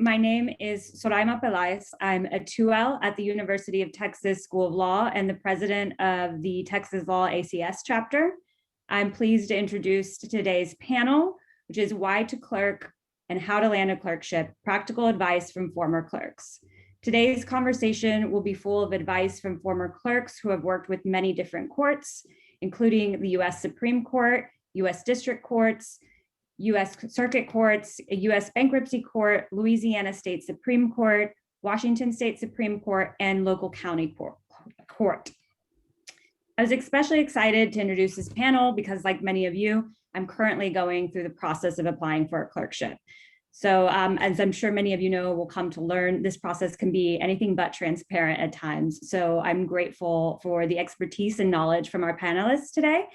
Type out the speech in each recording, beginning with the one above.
My name is Soraima Pelaez. I'm a 2L at the University of Texas School of Law and the president of the Texas Law ACS chapter. I'm pleased to introduce today's panel, which is Why to Clerk and How to Land a Clerkship, Practical Advice from Former Clerks. Today's conversation will be full of advice from former clerks who have worked with many different courts, including the US Supreme Court, US District Courts, US Circuit Courts, US Bankruptcy Court, Louisiana State Supreme Court, Washington State Supreme Court, and local county court. I was especially excited to introduce this panel because, like many of you, I'm currently going through the process of applying for a clerkship. So as I'm sure many of you know, will come to learn, this process can be anything but transparent at times. So I'm grateful for the expertise and knowledge from our panelists today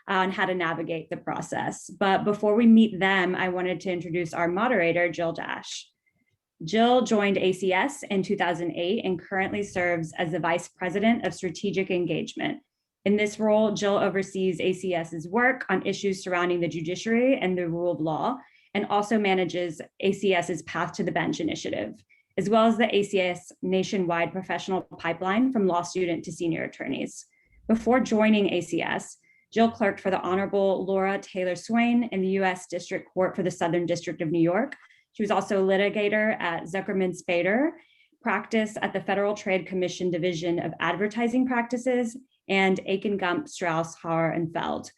on how to navigate the process. But before we meet them, I wanted to introduce our moderator, Jill Dash. Jill joined ACS in 2008 and currently serves as the Vice President of Strategic Engagement. In this role, Jill oversees ACS's work on issues surrounding the judiciary and the rule of law, and also manages ACS's Path to the Bench initiative, as well as the ACS nationwide professional pipeline from law student to senior attorneys. Before joining ACS, Jill clerked for the Honorable Laura Taylor Swain in the U.S. District Court for the Southern District of New York. She was also a litigator at Zuckerman Spader, practiced at the Federal Trade Commission Division of Advertising Practices, and Aiken Gump Strauss Haar and Feld.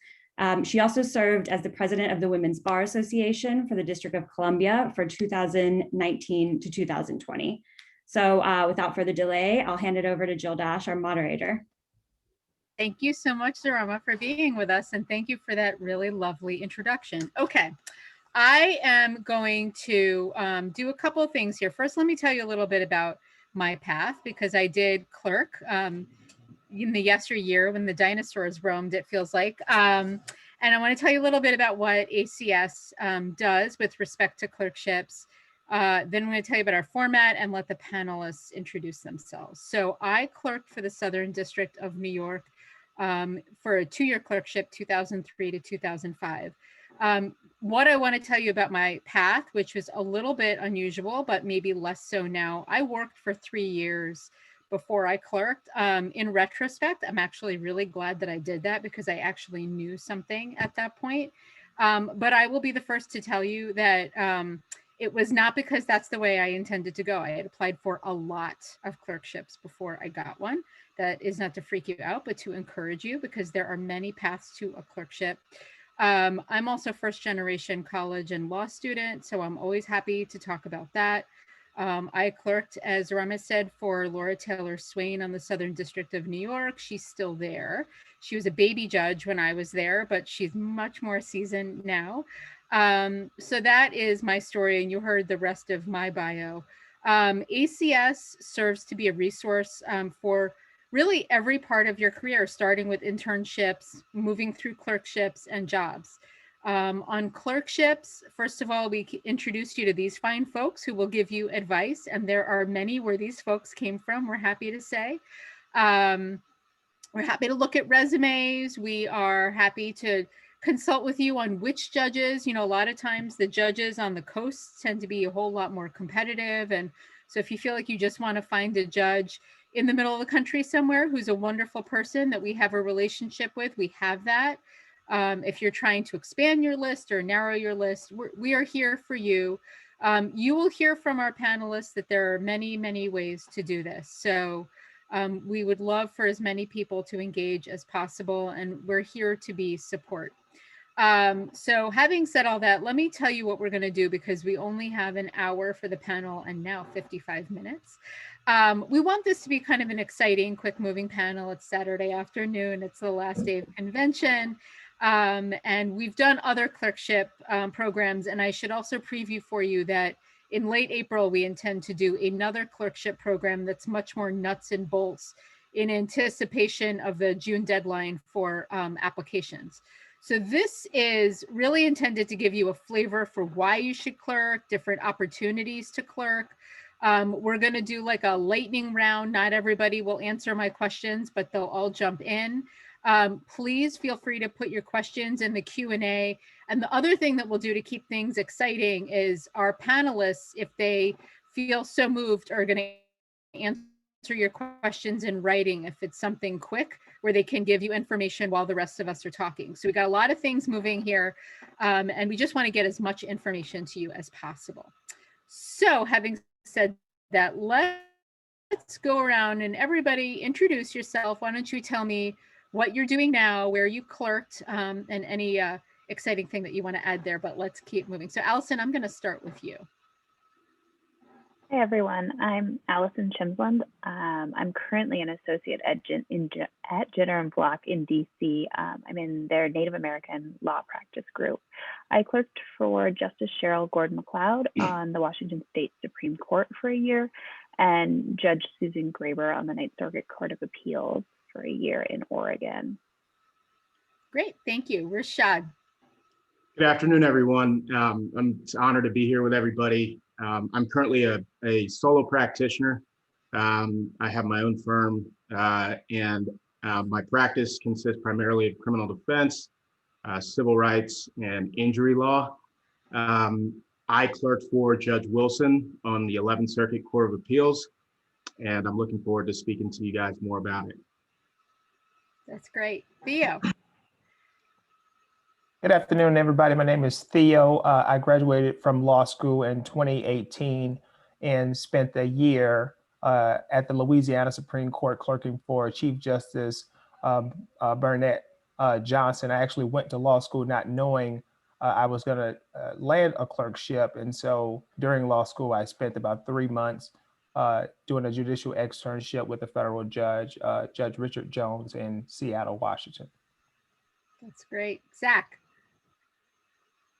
She also served as the president of the Women's Bar Association for the District of Columbia for 2019 to 2020. So without further delay, I'll hand it over to Jill Dash, our moderator. Thank you so much, Soraima, for being with us, and thank you for that really lovely introduction. Okay, I am going to do a couple of things here. First, let me tell you a little bit about my path, because I did clerk in the yesteryear when the dinosaurs roamed, it feels like. And I want to tell you a little bit about what ACS does with respect to clerkships. Then I'm going to tell you about our format and let the panelists introduce themselves. So I clerked for the Southern District of New York for a 2-year clerkship, 2003 to 2005. What I want to tell you about my path, which was a little bit unusual, but maybe less so now. I worked for 3 years before I clerked. In retrospect, I'm actually really glad that I did that because I actually knew something at that point. But I will be the first to tell you that it was not because that's the way I intended to go. I had applied for a lot of clerkships before I got one. That is not to freak you out, but to encourage you, because there are many paths to a clerkship. I'm also first generation college and law student, so I'm always happy to talk about that. I clerked, as Rama said, for Laura Taylor Swain on the Southern District of New York. She's still there. She was a baby judge when I was there, but she's much more seasoned now. So that is my story, and you heard the rest of my bio. ACS serves to be a resource for really every part of your career, starting with internships, moving through clerkships and jobs. On clerkships, first of all, we introduced you to these fine folks who will give you advice, and there are many where these folks came from, we're happy to say. We're happy to look at resumes. We are happy to consult with you on which judges. You know, a lot of times the judges on the coast tend to be a whole lot more competitive. And so if you feel like you just want to find a judge in the middle of the country somewhere who's a wonderful person that we have a relationship with, we have that. If you're trying to expand your list or narrow your list, we are here for you. You will hear from our panelists that there are many, many ways to do this. So we would love for as many people to engage as possible, and we're here to be support. So having said all that, let me tell you what we're going to do, because we only have an hour for the panel and now 55 minutes. We want this to be kind of an exciting, quick moving panel. It's Saturday afternoon. It's the last day of convention. And we've done other clerkship programs. And I should also preview for you that in late April, we intend to do another clerkship program that's much more nuts and bolts in anticipation of the June deadline for applications. So this is really intended to give you a flavor for why you should clerk, different opportunities to clerk. We're going to do like a lightning round. Not everybody will answer my questions, but they'll all jump in. Please feel free to put your questions in the Q&A. And the other thing that we'll do to keep things exciting is our panelists, if they feel so moved are going to answer your questions in writing if it's something quick where they can give you information while the rest of us are talking. So we got a lot of things moving here, and we just want to get as much information to you as possible. So having said that, let's go around and everybody introduce yourself. Why don't you tell me what you're doing now, where you clerked, and any exciting thing that you want to add there, but let's keep moving. So Allison, I'm going to start with you. Hey everyone, I'm Allison Chimsland. I'm currently an associate at Jenner & Block in DC. I'm in their Native American law practice group. I clerked for Justice Cheryl Gordon McLeod on the Washington State Supreme Court for a year, and Judge Susan Graber on the Ninth Circuit Court of Appeals for a year in Oregon. Great, thank you. Rashad. Good afternoon, everyone. I'm honored to be here with everybody. I'm currently a solo practitioner. I have my own firm, and my practice consists primarily of criminal defense, civil rights, and injury law. I clerked for Judge Wilson on the 11th Circuit Court of Appeals, and I'm looking forward to speaking to you guys more about it. That's great. Theo. Good afternoon, everybody. My name is Theo. I graduated from law school in 2018 and spent a year at the Louisiana Supreme Court clerking for Chief Justice Burnett Johnson. I actually went to law school not knowing I was going to land a clerkship. And so during law school, I spent about 3 months doing a judicial externship with a federal judge, Judge Richard Jones in Seattle, Washington. That's great. Zach.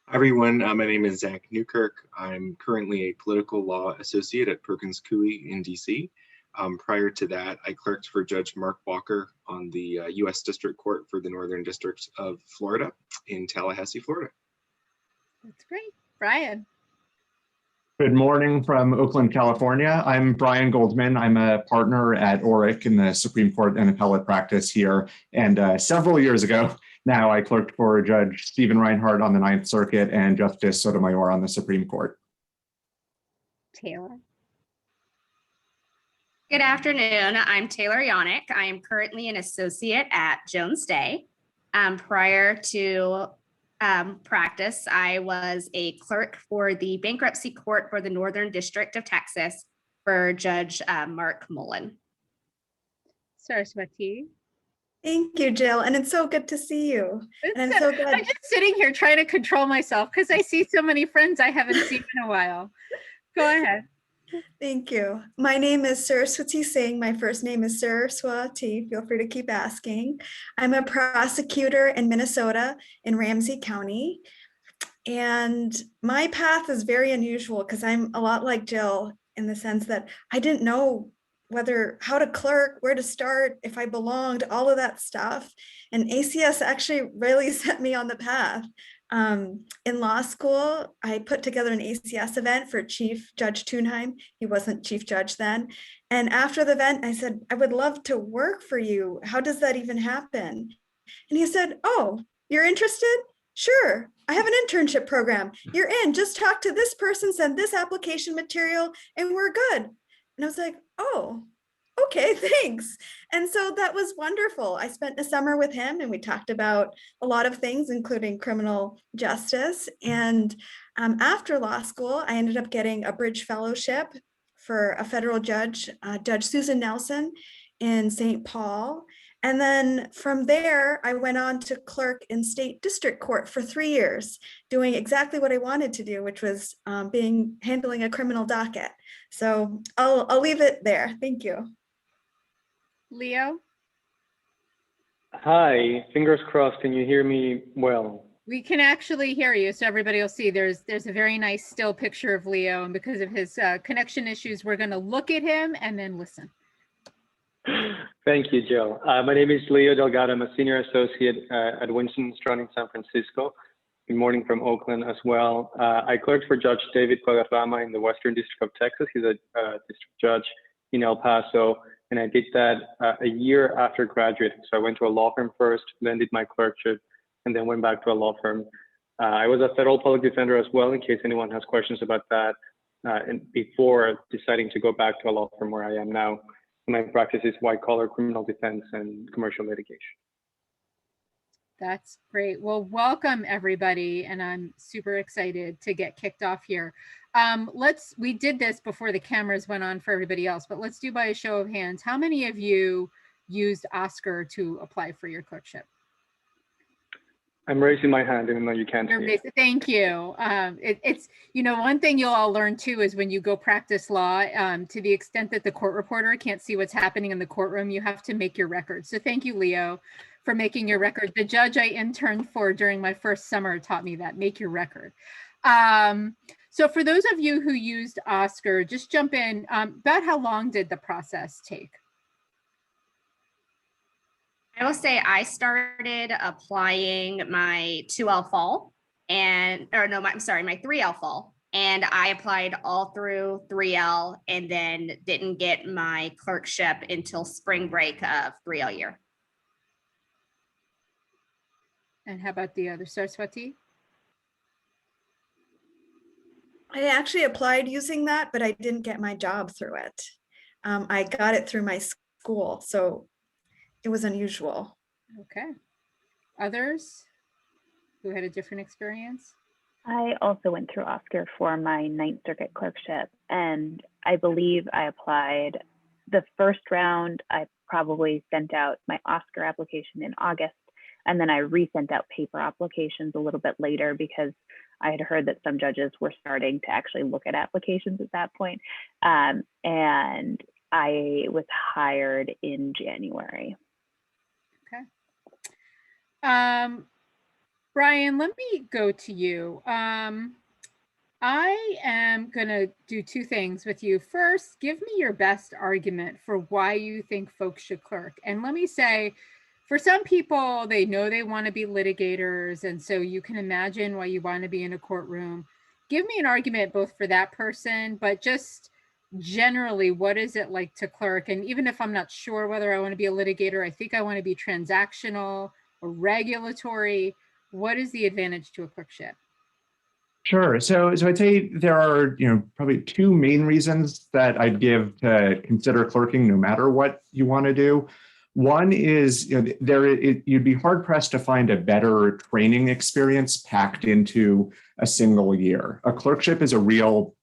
Hi everyone, my name is Zach Newkirk. I'm currently a political law associate at Perkins Coie in DC. Prior to that, I clerked for Judge Mark Walker on the U.S. District Court for the Northern District of Florida in Tallahassee, Florida. That's great. Brian. Good morning from Oakland, California. I'm Brian Goldman. I'm a partner at Orrick in the Supreme Court and Appellate practice here. And several years ago, now I clerked for Judge Stephen Reinhardt on the Ninth Circuit and Justice Sotomayor on the Supreme Court. Taylre. Good afternoon. I'm Taylre Janak. I am currently an associate at Jones Day. Prior to practice, I was a clerk for the Bankruptcy Court for the Northern District of Texas for Judge Mark Mullen. Saraswati. Thank you, Jill. And it's so good to see you. And I'm so glad. I'm just sitting here trying to control myself because I see so many friends I haven't seen in a while. Go ahead. Thank you. My name is Saraswati Singh. My first name is Saraswati. Feel free to keep asking. I'm a prosecutor in Minnesota in Ramsey County. And my path is very unusual because I'm a lot like Jill in the sense that I didn't know how to clerk, where to start, if I belonged, all of that stuff. And ACS actually really set me on the path. In law school, I put together an ACS event for Chief Judge Thunheim. He wasn't Chief Judge then. And after the event, I said, I would love to work for you. How does that even happen? And he said, oh, you're interested? Sure, I have an internship program. You're in, just talk to this person, send this application material, and we're good. And I was like, oh, okay, thanks. And so that was wonderful. I spent a summer with him and we talked about a lot of things, including criminal justice. And after law school, I ended up getting a Bridge Fellowship for a federal judge, Judge Susan Nelson in St. Paul. And then from there, I went on to clerk in state district court for 3 years, doing exactly what I wanted to do, which was handling a criminal docket. So I'll leave it there. Thank you. Leo? Hi, fingers crossed. Can you hear me well? We can actually hear you, so everybody will see. There's a very nice still picture of Leo, and because of his connection issues, we're going to look at him and then listen. Thank you, Jill. My name is Leo Delgado. I'm a senior associate at Winston & Strawn in San Francisco. Good morning from Oakland as well. I clerked for Judge David Guadarrama in the Western District of Texas. He's a district judge in El Paso, and I did that a year after graduating. So I went to a law firm first, then did my clerkship, and then went back to a law firm. I was a federal public defender as well, in case anyone has questions about that. and before deciding to go back to a law firm where I am now. My practice is white-collar criminal defense and commercial litigation. That's great. Well, welcome everybody, and I'm super excited to get kicked off here. We did this before the cameras went on for everybody else, but let's do by a show of hands. How many of you used Oscar to apply for your clerkship? I'm raising my hand, even though you can't see it. Thank you. It's, you know, one thing you'll all learn too is when you go practice law, to the extent that the court reporter can't see what's happening in the courtroom, you have to make your record. So thank you, Leo, for making your record. The judge I interned for during my first summer taught me that, make your record. So for those of you who used Oscar, just jump in. About how long did the process take? I will say I started applying my 2L fall my 3L fall. And I applied all through 3L and then didn't get my clerkship until spring break of 3L year. And how about the other, Saraswati? I actually applied using that, but I didn't get my job through it. I got it through my school, so it was unusual. Okay. Others who had a different experience? I also went through Oscar for my Ninth Circuit clerkship, and I believe I applied the first round. I probably sent out my Oscar application in August, and then I resent out paper applications a little bit later because I had heard that some judges were starting to actually look at applications at that point. And I was hired in January. Okay. Brian, let me go to you. I am going to do two things with you. First, give me your best argument for why you think folks should clerk. And let me say, for some people, they know they want to be litigators, and so you can imagine why you want to be in a courtroom. Give me an argument both for that person, but just generally, what is it like to clerk? And even if I'm not sure whether I want to be a litigator, I think I want to be transactional or regulatory. What is the advantage to a clerkship? Sure. So I'd say there are, probably two main reasons that I'd give to consider clerking no matter what you want to do. One is, you'd be hard pressed to find a better training experience packed into a single year. A clerkship is a real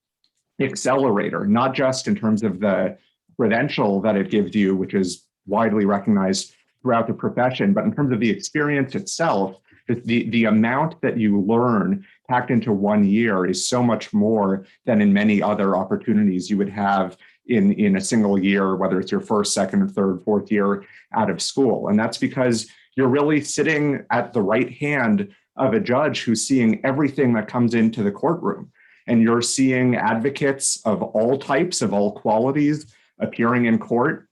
accelerator, not just in terms of the credential that it gives you, which is widely recognized throughout the profession, but in terms of the experience itself. The amount that you learn packed into 1 year is so much more than in many other opportunities you would have in a single year, whether it's your first, second, or third, fourth year out of school. And that's because you're really sitting at the right hand of a judge who's seeing everything that comes into the courtroom. And you're seeing advocates of all types, of all qualities appearing in court.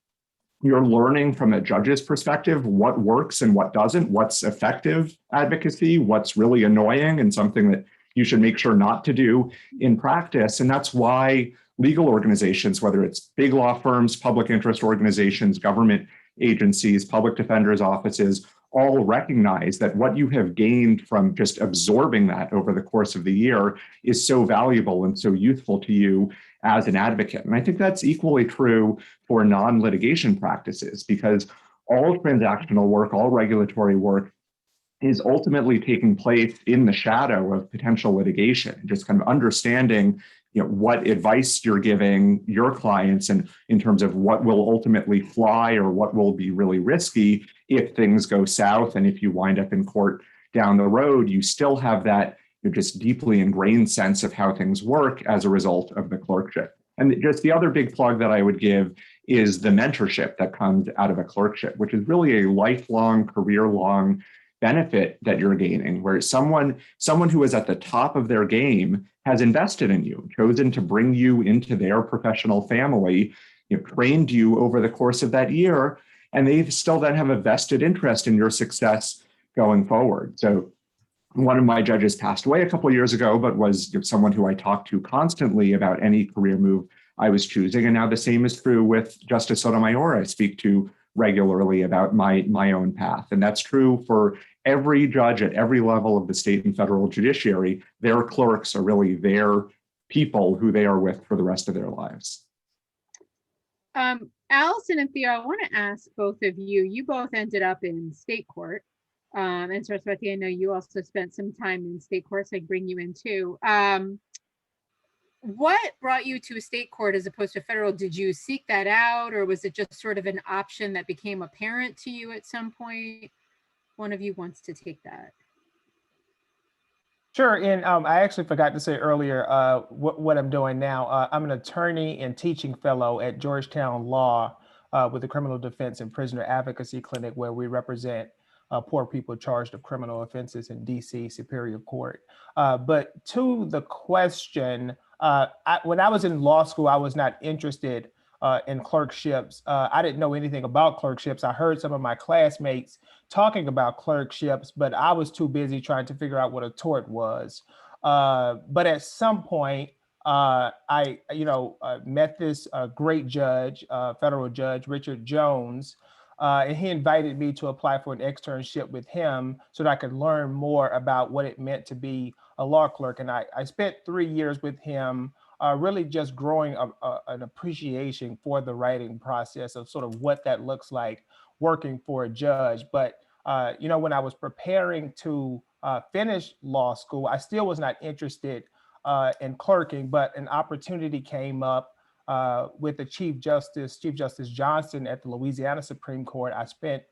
You're learning from a judge's perspective what works and what doesn't, what's effective advocacy, what's really annoying and something that you should make sure not to do in practice. And that's why legal organizations, whether it's big law firms, public interest organizations, government agencies, public defenders' offices, all recognize that what you have gained from just absorbing that over the course of the year is so valuable and so useful to you as an advocate. And I think that's equally true for non-litigation practices, because all transactional work, all regulatory work is ultimately taking place in the shadow of potential litigation, just kind of understanding what advice you're giving your clients and in terms of what will ultimately fly or what will be really risky if things go south. And if you wind up in court down the road, you still have that just deeply ingrained sense of how things work as a result of the clerkship. And just the other big plug that I would give is the mentorship that comes out of a clerkship, which is really a lifelong, career-long benefit that you're gaining, where someone who is at the top of their game has invested in you, chosen to bring you into their professional family, trained you over the course of that year, and they still then have a vested interest in your success going forward. So one of my judges passed away a couple of years ago, but was someone who I talked to constantly about any career move I was choosing. And now the same is true with Justice Sotomayor. I speak to regularly about my own path. And that's true for every judge at every level of the state and federal judiciary. Their clerks are really their people who they are with for the rest of their lives. Allison and Theo, I want to ask both of you. You both ended up in state court. And Saraswati, I know you also spent some time in state court, so I bring you in too. What brought you to a state court as opposed to federal? Did you seek that out, or was it just sort of an option that became apparent to you at some point? One of you wants to take that. Sure, and I actually forgot to say earlier what I'm doing now. I'm an attorney and teaching fellow at Georgetown Law with the Criminal Defense and Prisoner Advocacy Clinic, where we represent poor people charged of criminal offenses in DC Superior Court. But to the question, when I was in law school, I was not interested in clerkships. I didn't know anything about clerkships. I heard some of my classmates talking about clerkships, but I was too busy trying to figure out what a tort was. But at some point, I met this great judge, federal judge, Richard Jones, and he invited me to apply for an externship with him so that I could learn more about what it meant to be a law clerk. And I spent 3 years with him, really just growing an appreciation for the writing process of sort of what that looks like working for a judge. But, when I was preparing to finish law school, I still was not interested in clerking, but an opportunity came up with the Chief Justice Johnson at the Louisiana Supreme Court. I spent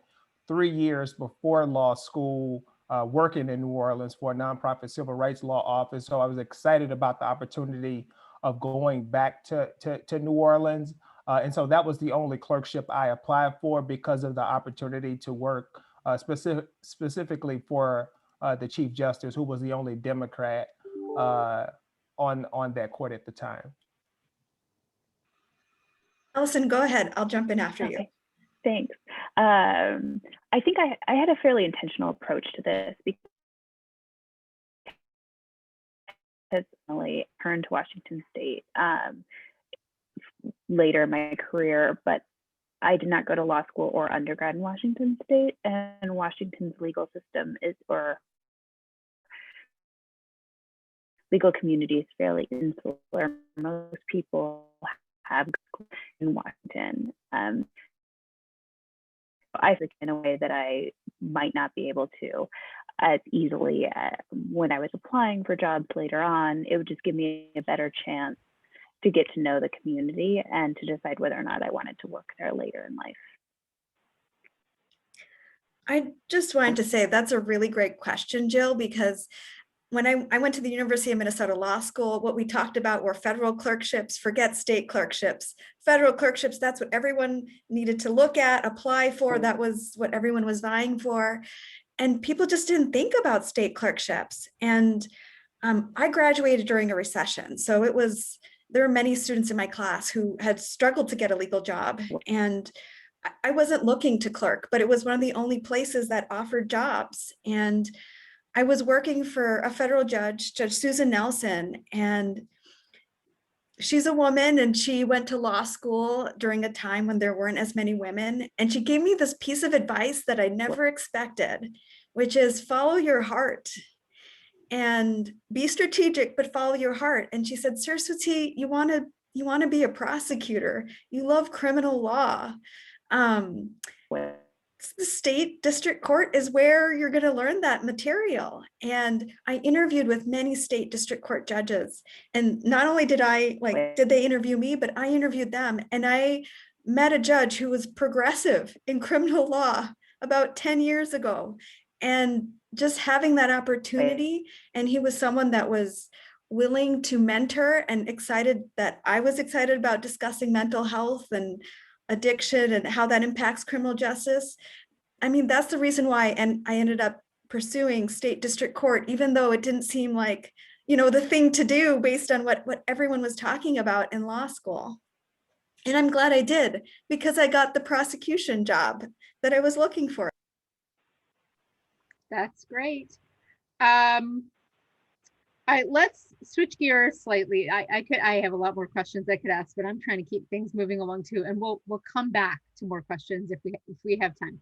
3 years before law school working in New Orleans for a nonprofit civil rights law office. So I was excited about the opportunity of going back to New Orleans. And so that was the only clerkship I applied for because of the opportunity to work specifically for the Chief Justice, who was the only Democrat on that court at the time. Allison, go ahead. I'll jump in after you. Thanks. I think I had a fairly intentional approach to this because I turned to Washington State later in my career, but I did not go to law school or undergrad in Washington State, and Washington's legal system or legal community is fairly insular. Most people have in Washington. I think in a way that I might not be able to as easily when I was applying for jobs later on. It would just give me a better chance to get to know the community and to decide whether or not I wanted to work there later in life. I just wanted to say that's a really great question, Jill, because when I went to the University of Minnesota Law School, what we talked about were federal clerkships, forget state clerkships. Federal clerkships, that's what everyone needed to look at, apply for. That was what everyone was vying for. And people just didn't think about state clerkships. And I graduated during a recession. So there were many students in my class who had struggled to get a legal job. And I wasn't looking to clerk, but it was one of the only places that offered jobs. And I was working for a federal judge, Judge Susan Nelson, and she's a woman and she went to law school during a time when there weren't as many women. And she gave me this piece of advice that I never expected, which is follow your heart and be strategic, but follow your heart. And she said, Saraswati, you want to be a prosecutor. You love criminal law. The state district court is where you're going to learn that material. And I interviewed with many state district court judges. And not only did they interview me, but I interviewed them. And I met a judge who was progressive in criminal law about 10 years ago. And just having that opportunity, and he was someone that was willing to mentor and excited that I was excited about discussing mental health and addiction and how that impacts criminal justice. I mean, that's the reason why, and I ended up pursuing state district court, even though it didn't seem like, the thing to do based on what everyone was talking about in law school. And I'm glad I did, because I got the prosecution job that I was looking for. That's great. Let's switch gears slightly. I have a lot more questions I could ask, but I'm trying to keep things moving along too, and we'll come back to more questions if we have time.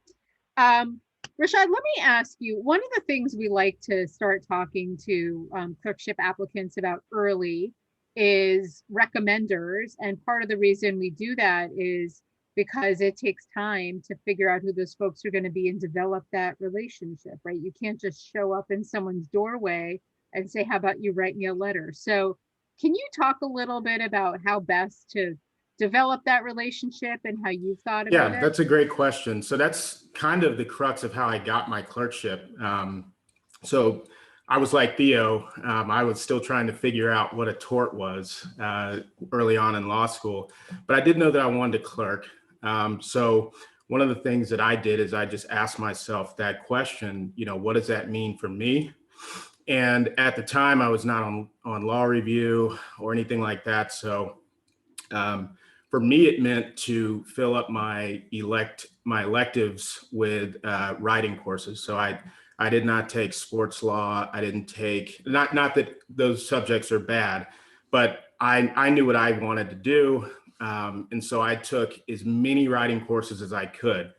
Rashad, let me ask you, one of the things we like to start talking to clerkship applicants about early is recommenders. And part of the reason we do that is because it takes time to figure out who those folks are going to be and develop that relationship, right? You can't just show up in someone's doorway and say, how about you write me a letter? So can you talk a little bit about how best to develop that relationship and how you've thought about it? Yeah, that's a great question. So that's kind of the crux of how I got my clerkship. So I was like Theo, I was still trying to figure out what a tort was early on in law school, but I did know that I wanted to clerk. So one of the things that I did is I just asked myself that question, what does that mean for me? And at the time I was not on law review or anything like that. So for me, it meant to fill up my electives with writing courses. So I did not take sports law. I didn't take, not that those subjects are bad, but I knew what I wanted to do. And so I took as many writing courses as I could.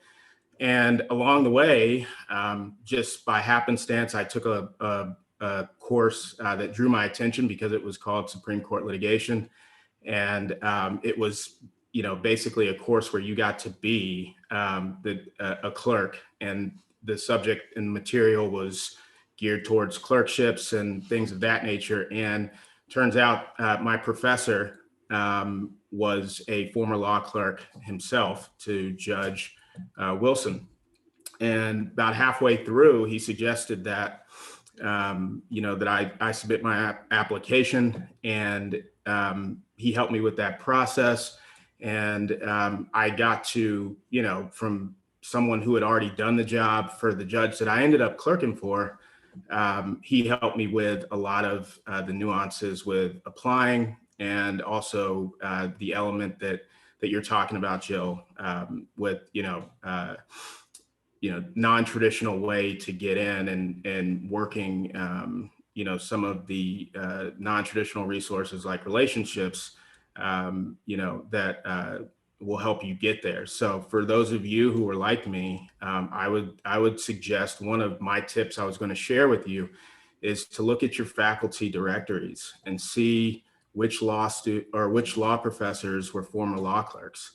And along the way, just by happenstance, I took a course that drew my attention because it was called Supreme Court Litigation. And it was, basically a course where you got to be a clerk, and the subject and material was geared towards clerkships and things of that nature. And turns out my professor was a former law clerk himself to Judge Wilson. And about halfway through, he suggested that, that I submit my application, and he helped me with that process. And I got to, from someone who had already done the job for the judge that I ended up clerking for, he helped me with a lot of the nuances with applying, and also the element that you're talking about, Jill, with, non-traditional way to get in and working, some of the non-traditional resources like relationships, that will help you get there. So for those of you who are like me, I would suggest, one of my tips I was going to share with you is to look at your faculty directories and see which law professors were former law clerks,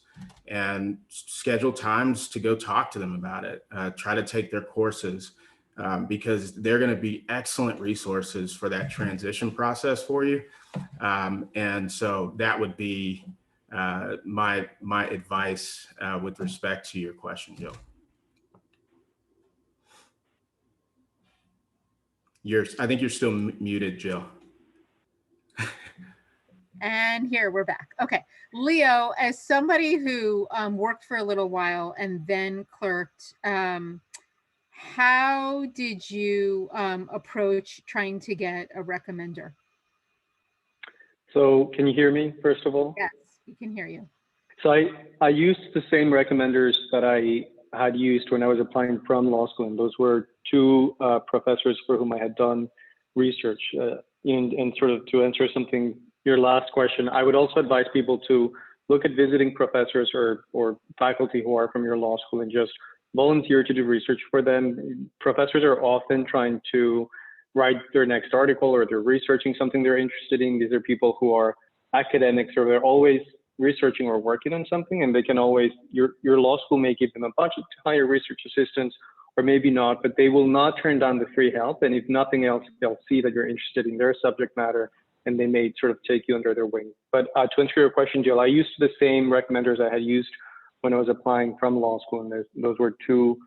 and schedule times to go talk to them about it. Try to take their courses, because they're going to be excellent resources for that transition process for you. And so that would be my advice with respect to your question, Jill. I think you're still muted, Jill. And here we're back. Okay, Leo, as somebody who worked for a little while and then clerked, how did you approach trying to get a recommender? So can you hear me, first of all? Yes, we can hear you. So I used the same recommenders that I had used when I was applying from law school, and those were two professors for whom I had done research. And sort of to answer your last question, I would also advise people to look at visiting professors or faculty who are from your law school and just volunteer to do research for them. Professors are often trying to write their next article, or they're researching something they're interested in. These are people who are academics, or they're always researching or working on something, and they can always, your law school may give them a budget to hire research assistants, or maybe not, but they will not turn down the free help. And if nothing else, they'll see that you're interested in their subject matter, and they may sort of take you under their wing. But to answer your question, Jill, I used the same recommenders I had used when I was applying from law school, and those were two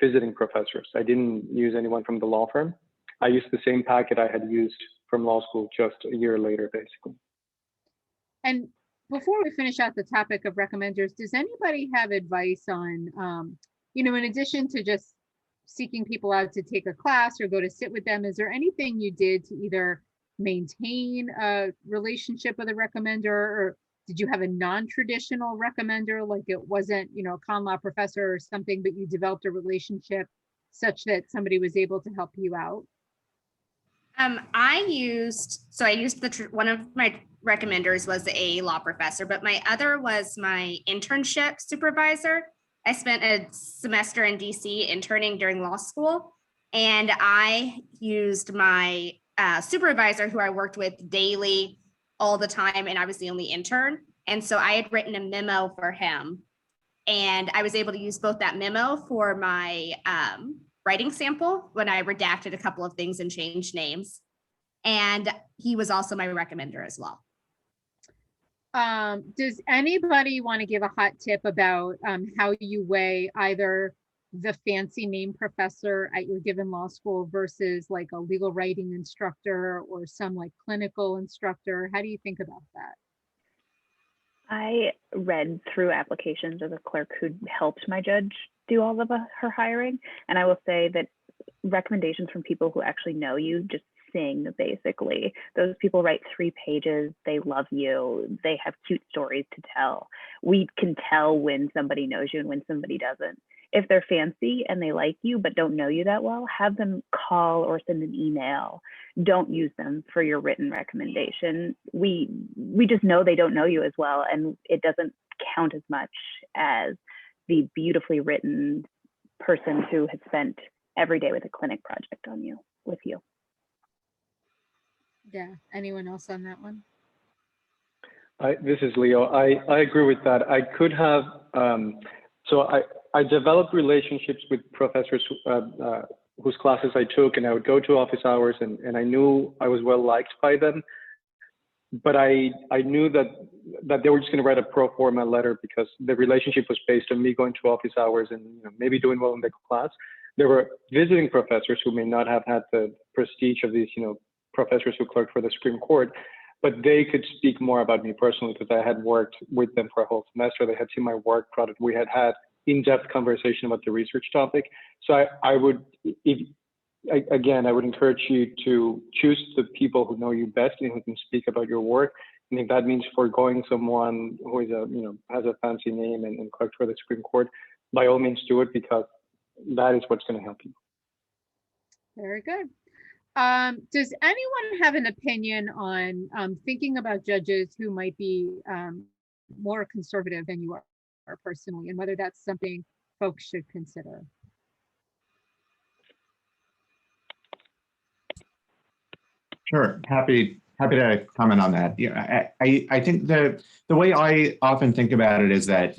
visiting professors. I didn't use anyone from the law firm. I used the same packet I had used from law school just a year later, basically. And before we finish out the topic of recommenders, does anybody have advice on, in addition to just seeking people out to take a class or go to sit with them, is there anything you did to either maintain a relationship with a recommender, or did you have a non-traditional recommender, like it wasn't, a con law professor or something, but you developed a relationship such that somebody was able to help you out? I used one of my recommenders was a law professor, but my other was my internship supervisor. I spent a semester in DC interning during law school, and I used my supervisor, who I worked with daily, all the time, and I was the only intern. And so I had written a memo for him, and I was able to use both that memo for my writing sample when I redacted a couple of things and changed names. And he was also my recommender as well. Does anybody want to give a hot tip about how you weigh either the fancy name professor at your given law school versus like a legal writing instructor or some like clinical instructor? How do you think about that? I read through applications of a clerk who helped my judge do all of her hiring. And I will say that recommendations from people who actually know you just sing, basically. Those people write 3 pages, they love you, they have cute stories to tell. We can tell when somebody knows you and when somebody doesn't. If they're fancy and they like you but don't know you that well, have them call or send an email. Don't use them for your written recommendation. We just know they don't know you as well, and it doesn't count as much as the beautifully written person who has spent every day with a clinic project with you. Yeah, anyone else on that one? This is Leo. I agree with that. I could have, so I developed relationships with professors whose classes I took, and I would go to office hours, and I knew I was well liked by them. But I knew that they were just going to write a pro forma letter because the relationship was based on me going to office hours and maybe doing well in the class. There were visiting professors who may not have had the prestige of these, professors who clerked for the Supreme Court, but they could speak more about me personally because I had worked with them for a whole semester. They had seen my work product. We had in-depth conversation about the research topic. So I would encourage you to choose the people who know you best and who can speak about your work. And if that means foregoing someone who is has a fancy name and clerked for the Supreme Court, by all means do it, because that is what's going to help you. Very good. Does anyone have an opinion on thinking about judges who might be more conservative than you are personally, and whether that's something folks should consider? Sure, happy to comment on that. I think the way I often think about it is that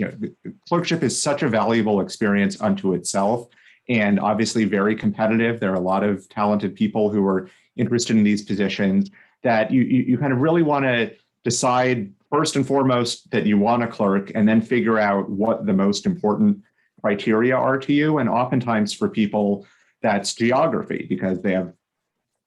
clerkship is such a valuable experience unto itself, and obviously very competitive. There are a lot of talented people who are interested in these positions that you kind of really want to decide first and foremost that you want a clerk, and then figure out what the most important criteria are to you. And oftentimes for people, that's geography, because they're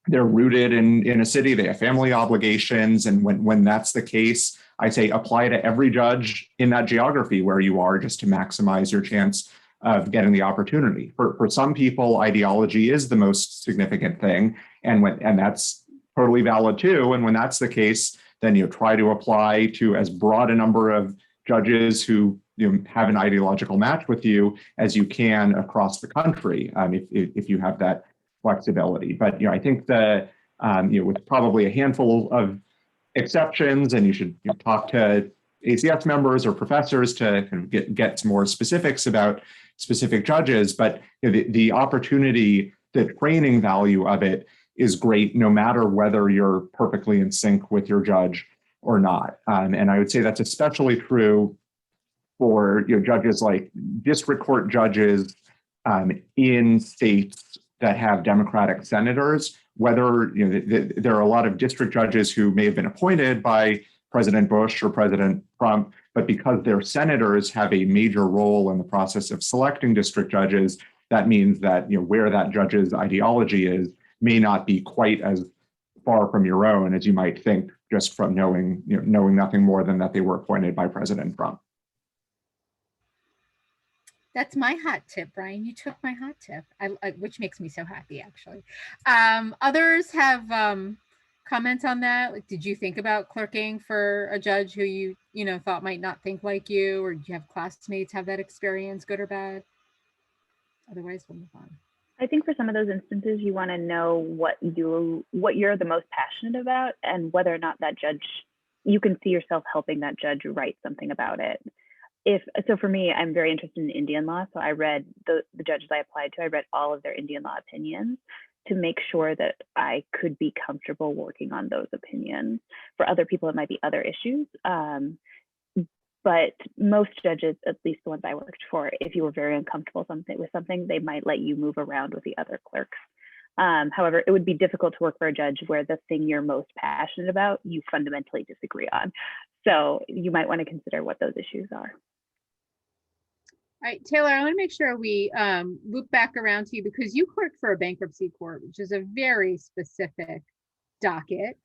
rooted in a city, they have family obligations. And when that's the case, I say apply to every judge in that geography where you are, just to maximize your chance of getting the opportunity. For some people, ideology is the most significant thing, and that's totally valid too. And when that's the case, then try to apply to as broad a number of judges who have an ideological match with you as you can across the country, if you have that flexibility. But I think that with probably a handful of exceptions, and you should talk to ACS members or professors to kind of get some more specifics about specific judges. But the opportunity, the training value of it is great, no matter whether you're perfectly in sync with your judge or not. And I would say that's especially true for judges like district court judges in states that have Democratic senators. Whether there are a lot of district judges who may have been appointed by President Bush or President Trump, but because their senators have a major role in the process of selecting district judges, that means that where that judge's ideology is may not be quite as far from your own as you might think, just from knowing nothing more than that they were appointed by President Trump. That's my hot tip, Brian. You took my hot tip, which makes me so happy, actually. Others have comments on that? Like, did you think about clerking for a judge who you thought might not think like you, or do you have classmates have that experience, good or bad? Otherwise, we'll move on. I think for some of those instances, you want to know what you're the most passionate about, and whether or not that judge, you can see yourself helping that judge write something about it. So for me, I'm very interested in Indian law. So I read the judges I applied to, I read all of their Indian law opinions. to make sure that I could be comfortable working on those opinions. For other people, it might be other issues. But most judges, at least the ones I worked for, if you were very uncomfortable with something, they might let you move around with the other clerks. However, it would be difficult to work for a judge where the thing you're most passionate about, you fundamentally disagree on. So you might want to consider what those issues are. All right, Taylor, I want to make sure we loop back around to you because you clerked for a bankruptcy court, which is a very specific docket.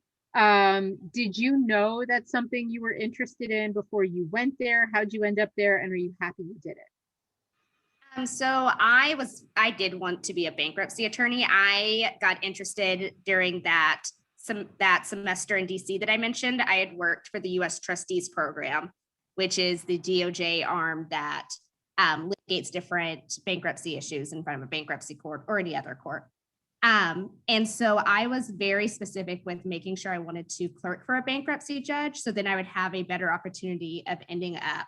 Did you know that's something you were interested in before you went there? How'd you end up there? And are you happy you did it? So I did want to be a bankruptcy attorney. I got interested during that semester in DC that I mentioned. I had worked for the U.S. Trustees Program, which is the DOJ arm that litigates different bankruptcy issues in front of a bankruptcy court or any other court. And so I was very specific with making sure I wanted to clerk for a bankruptcy judge. So then I would have a better opportunity of ending up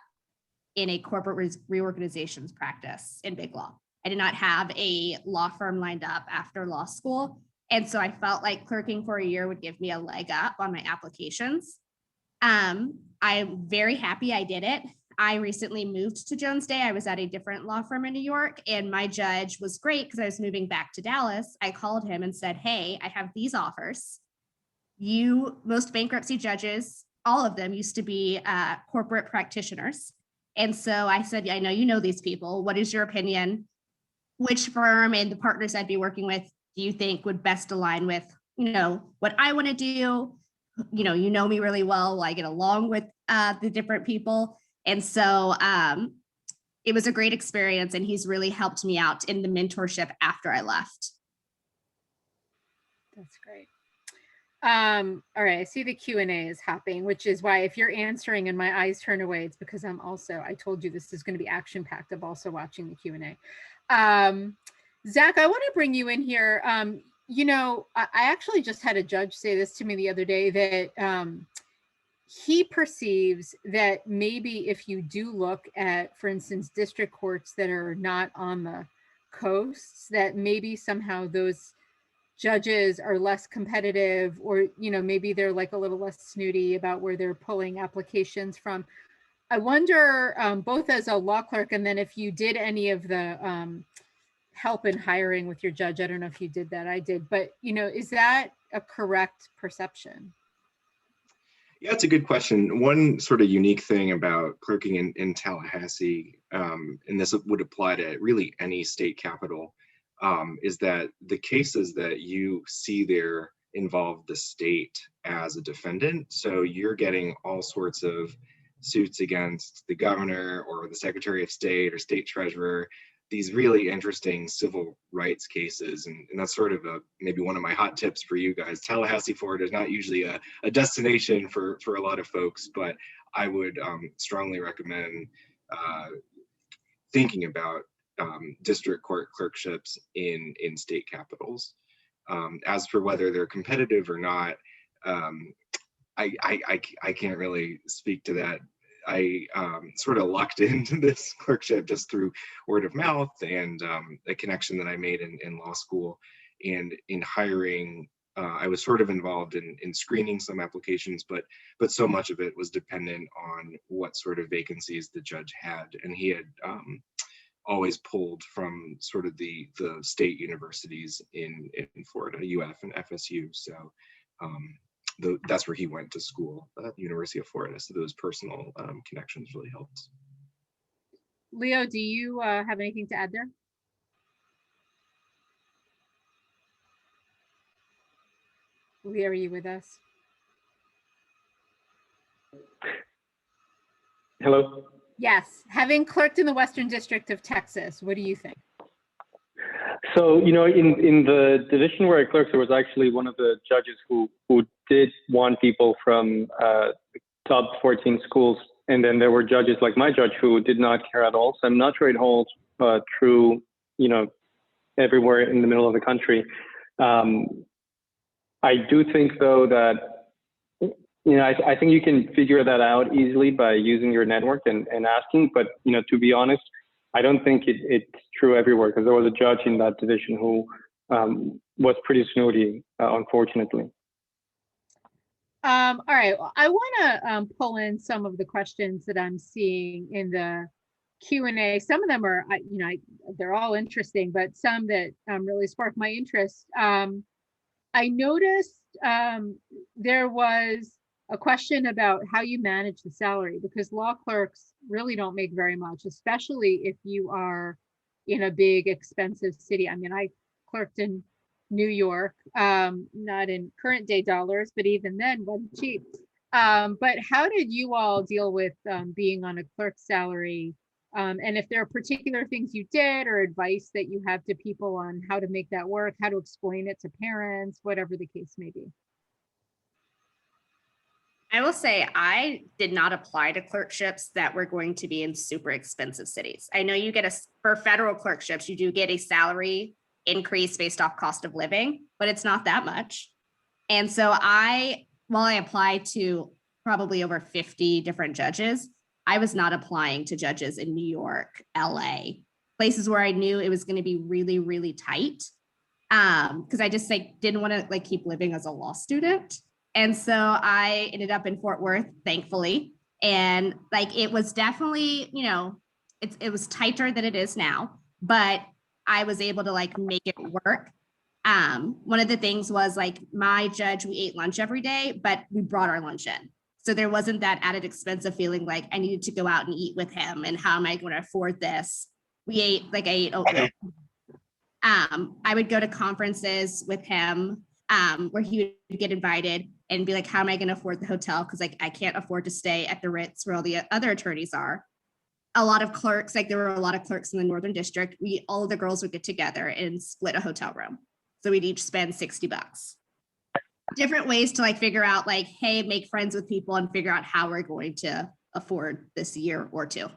in a corporate reorganizations practice in big law. I did not have a law firm lined up after law school. And so I felt like clerking for a year would give me a leg up on my applications. I'm very happy I did it. I recently moved to Jones Day. I was at a different law firm in New York, and my judge was great because I was moving back to Dallas. I called him and said, hey, I have these offers. Most bankruptcy judges, all of them used to be corporate practitioners. And so I said, I know you know these people. What is your opinion? Which firm and the partners I'd be working with do you think would best align with, what I want to do? You know me really well. I get along with the different people. And so it was a great experience, and he's really helped me out in the mentorship after I left. That's great. All right, I see the Q&A is happening, which is why if you're answering and my eyes turn away, it's because I told you this is going to be action-packed. I'm also watching the Q&A. Zach, I want to bring you in here. I actually just had a judge say this to me the other day that he perceives that maybe if you do look at, for instance, district courts that are not on the coasts, that maybe somehow those judges are less competitive, or, maybe they're like a little less snooty about where they're pulling applications from. I wonder, both as a law clerk, and then if you did any of the help in hiring with your judge, I don't know if you did that, I did, but, is that a correct perception? Yeah, it's a good question. One sort of unique thing about clerking in Tallahassee, and this would apply to really any state capital, is that the cases that you see there involve the state as a defendant. So you're getting all sorts of suits against the governor or the secretary of state or state treasurer, these really interesting civil rights cases. And that's sort of maybe one of my hot tips for you guys. Tallahassee, Florida is not usually a destination for a lot of folks, but I would strongly recommend thinking about district court clerkships in state capitals. As for whether they're competitive or not, I can't really speak to that. I sort of lucked into this clerkship just through word of mouth and a connection that I made in law school. And in hiring, I was sort of involved in screening some applications, but so much of it was dependent on what sort of vacancies the judge had. And he had always pulled from sort of the state universities in Florida, UF and FSU. So that's where he went to school, the University of Florida. So those personal connections really helped. Leo, do you have anything to add there? Leo, are you with us? Hello? Yes. Having clerked in the Western District of Texas, what do you think? So, in the division where I clerked, there was actually one of the judges who did want people from top 14 schools. And then there were judges like my judge who did not care at all. So I'm not sure it holds true, everywhere in the middle of the country. I do think, though, that, I think you can figure that out easily by using your network and asking. But, to be honest, I don't think it's true everywhere, because there was a judge in that division who was pretty snooty, unfortunately. All right, well, I want to pull in some of the questions that I'm seeing in the Q&A. Some of them are, they're all interesting, but some that really sparked my interest. I noticed there was a question about how you manage the salary, because law clerks really don't make very much, especially if you are in a big, expensive city. I mean, I clerked in New York, not in current day dollars, but even then wasn't cheap. But how did you all deal with being on a clerk salary? And if there are particular things you did or advice that you have to people on how to make that work, how to explain it to parents, whatever the case may be. I will say I did not apply to clerkships that were going to be in super expensive cities. I know you get for federal clerkships, you do get a salary increase based off cost of living, but it's not that much. And so while I applied to probably over 50 different judges, I was not applying to judges in New York, LA, places where I knew it was going to be really, really tight. Because I just didn't want to keep living as a law student. And so I ended up in Fort Worth, thankfully. And it was definitely, it was tighter than it is now, but I was able to make it work. One of the things was my judge, we ate lunch every day, but we brought our lunch in. So there wasn't that added expense of feeling like I needed to go out and eat with him. And how am I going to afford this? I ate oatmeal. I would go to conferences with him where he would get invited and be like, how am I going to afford the hotel? Because I can't afford to stay at the Ritz where all the other attorneys are. A lot of clerks, there were a lot of clerks in the Northern District. All of the girls would get together and split a hotel room. So we'd each spend $60. Different ways to figure out hey, make friends with people and figure out how we're going to afford this year or two.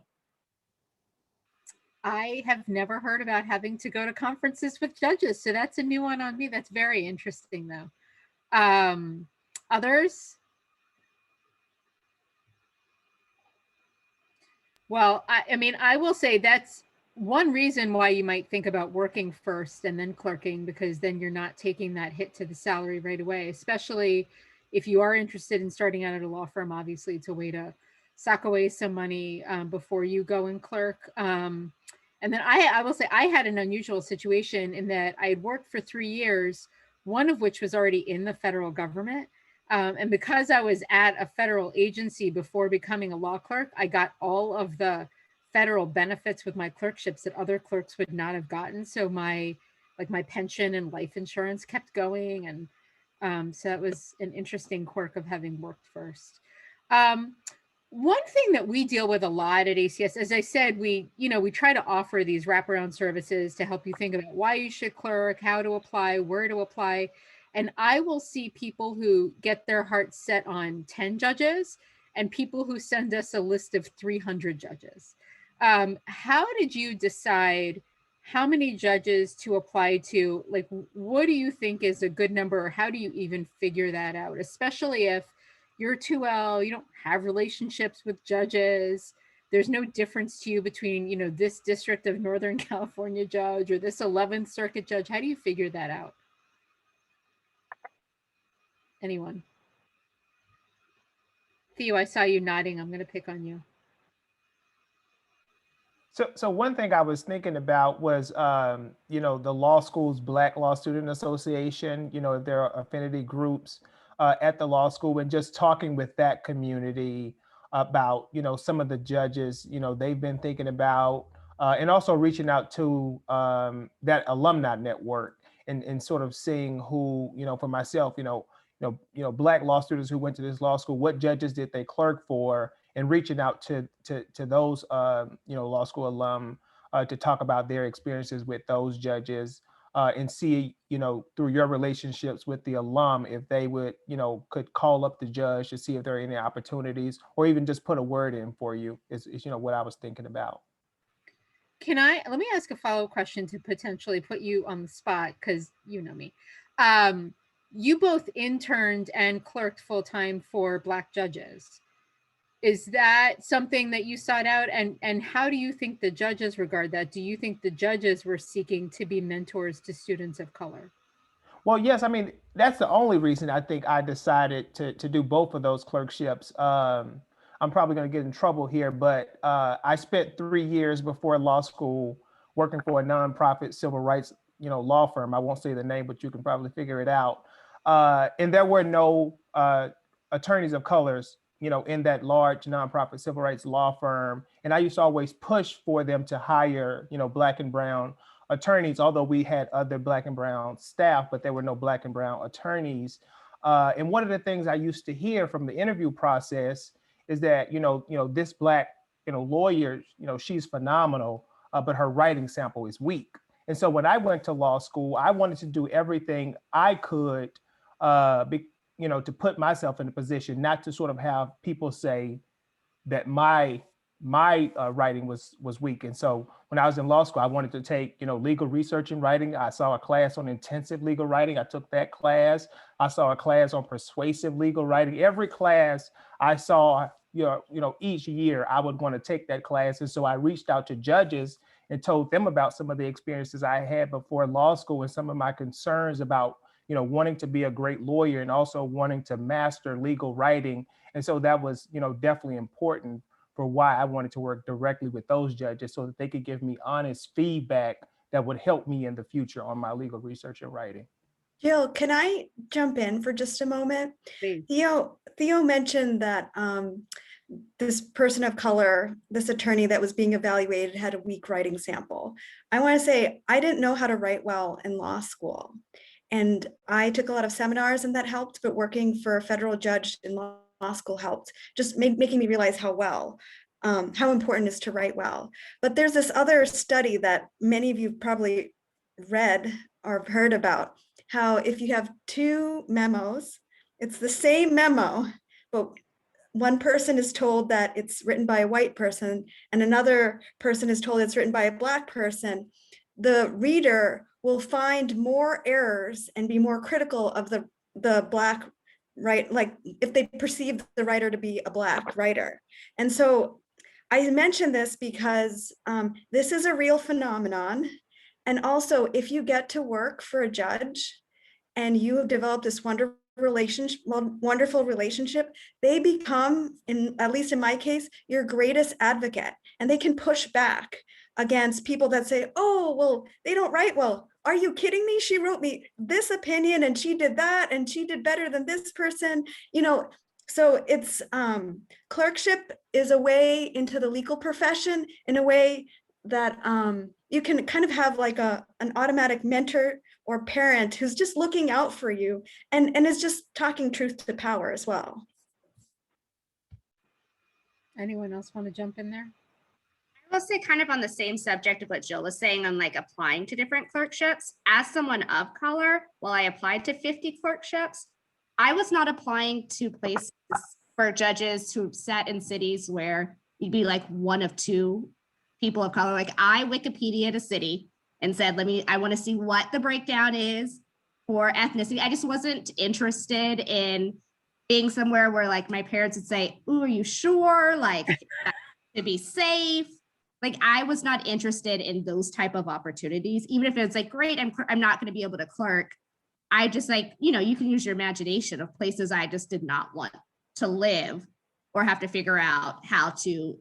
I have never heard about having to go to conferences with judges. So that's a new one on me. That's very interesting though. Others? Well, I will say that's one reason why you might think about working first and then clerking, because then you're not taking that hit to the salary right away, especially if you are interested in starting out at a law firm. Obviously, it's a way to sock away some money before you go and clerk. And then I will say I had an unusual situation in that I had worked for 3 years, one of which was already in the federal government. And because I was at a federal agency before becoming a law clerk, I got all of the federal benefits with my clerkships that other clerks would not have gotten. So my pension and life insurance kept going. And so that was an interesting quirk of having worked first. One thing that we deal with a lot at ACS, as I said, we try to offer these wraparound services to help you think about why you should clerk, how to apply, where to apply. And I will see people who get their hearts set on 10 judges and people who send us a list of 300 judges. How did you decide how many judges to apply to? What do you think is a good number, or how do you even figure that out? Especially if you're 2L, you don't have relationships with judges. There's no difference to you between, this District of Northern California judge or this 11th Circuit judge. How do you figure that out? Anyone? Theo, I saw you nodding. I'm going to pick on you. So one thing I was thinking about was, the law school's Black Law Student Association, if there are affinity groups at the law school, and just talking with that community about, some of the judges, they've been thinking about, and also reaching out to that alumni network and sort of seeing who, for myself, Black law students who went to this law school, what judges did they clerk for, and reaching out to those, law school alum to talk about their experiences with those judges and see, through your relationships with the alum, if they would, could call up the judge to see if there are any opportunities, or even just put a word in for you is what I was thinking about. Let me ask a follow-up question to potentially put you on the spot, because you know me. You both interned and clerked full-time for Black judges. Is that something that you sought out? And how do you think the judges regard that? Do you think the judges were seeking to be mentors to students of color? Well, yes, I mean, that's the only reason I think I decided to do both of those clerkships. I'm probably going to get in trouble here, but I spent 3 years before law school working for a nonprofit civil rights, law firm. I won't say the name, but you can probably figure it out. And there were no attorneys of colors, in that large nonprofit civil rights law firm. And I used to always push for them to hire, Black and brown attorneys, although we had other Black and brown staff, but there were no Black and brown attorneys. And one of the things I used to hear from the interview process is that, this Black, lawyer, she's phenomenal, but her writing sample is weak. And so when I went to law school, I wanted to do everything I could, to put myself in a position not to sort of have people say that my writing was weak. And so when I was in law school, I wanted to take, legal research and writing. I saw a class on intensive legal writing. I took that class. I saw a class on persuasive legal writing. Every class I saw, each year I would want to take that class. And so I reached out to judges and told them about some of the experiences I had before law school and some of my concerns about, wanting to be a great lawyer and also wanting to master legal writing. And so that was, definitely important for why I wanted to work directly with those judges so that they could give me honest feedback that would help me in the future on my legal research and writing. Jill, can I jump in for just a moment? Please. Theo mentioned that this person of color, this attorney that was being evaluated had a weak writing sample. I want to say I didn't know how to write well in law school. And I took a lot of seminars and that helped, but working for a federal judge in law school helped, just making me realize how important it is to write well. But there's this other study that many of you probably read or heard about, how if you have two memos, it's the same memo, but one person is told that it's written by a white person and another person is told it's written by a Black person, the reader will find more errors and be more critical of the Black, right? Like if they perceive the writer to be a Black writer. And so I mention this because this is a real phenomenon. And also if you get to work for a judge and you have developed this wonderful relationship, they become, at least in my case, your greatest advocate. And they can push back against people that say, oh, well, they don't write well. Are you kidding me? She wrote me this opinion and she did that and she did better than this person. So it's clerkship is a way into the legal profession in a way that you can kind of have like an automatic mentor or parent who's just looking out for you and is just talking truth to power as well. Anyone else want to jump in there? I will say kind of on the same subject of what Jill was saying on like applying to different clerkships. As someone of color, while I applied to 50 clerkships, I was not applying to places for judges who sat in cities where you'd be like one of two people of color. Like I Wikipedia'd a city and said, I want to see what the breakdown is for ethnicity. I just wasn't interested in being somewhere where like my parents would say, ooh, are you sure? Like to be safe. Like I was not interested in those type of opportunities, even if it's like, great, I'm not going to be able to clerk. I just like, you can use your imagination of places I just did not want to live or have to figure out how to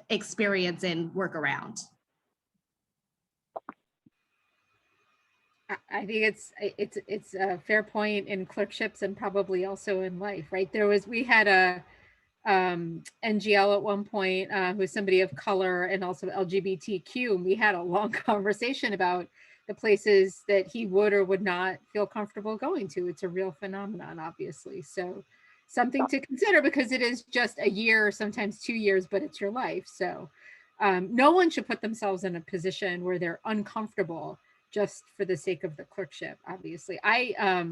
experience and work around. I think it's a fair point in clerkships and probably also in life, right? We had a NGL at one point who was somebody of color and also LGBTQ. And we had a long conversation about the places that he would or would not feel comfortable going to. It's a real phenomenon, obviously. So something to consider because it is just a year or sometimes 2 years, but it's your life. So no one should put themselves in a position where they're uncomfortable just for the sake of the clerkship, obviously. I,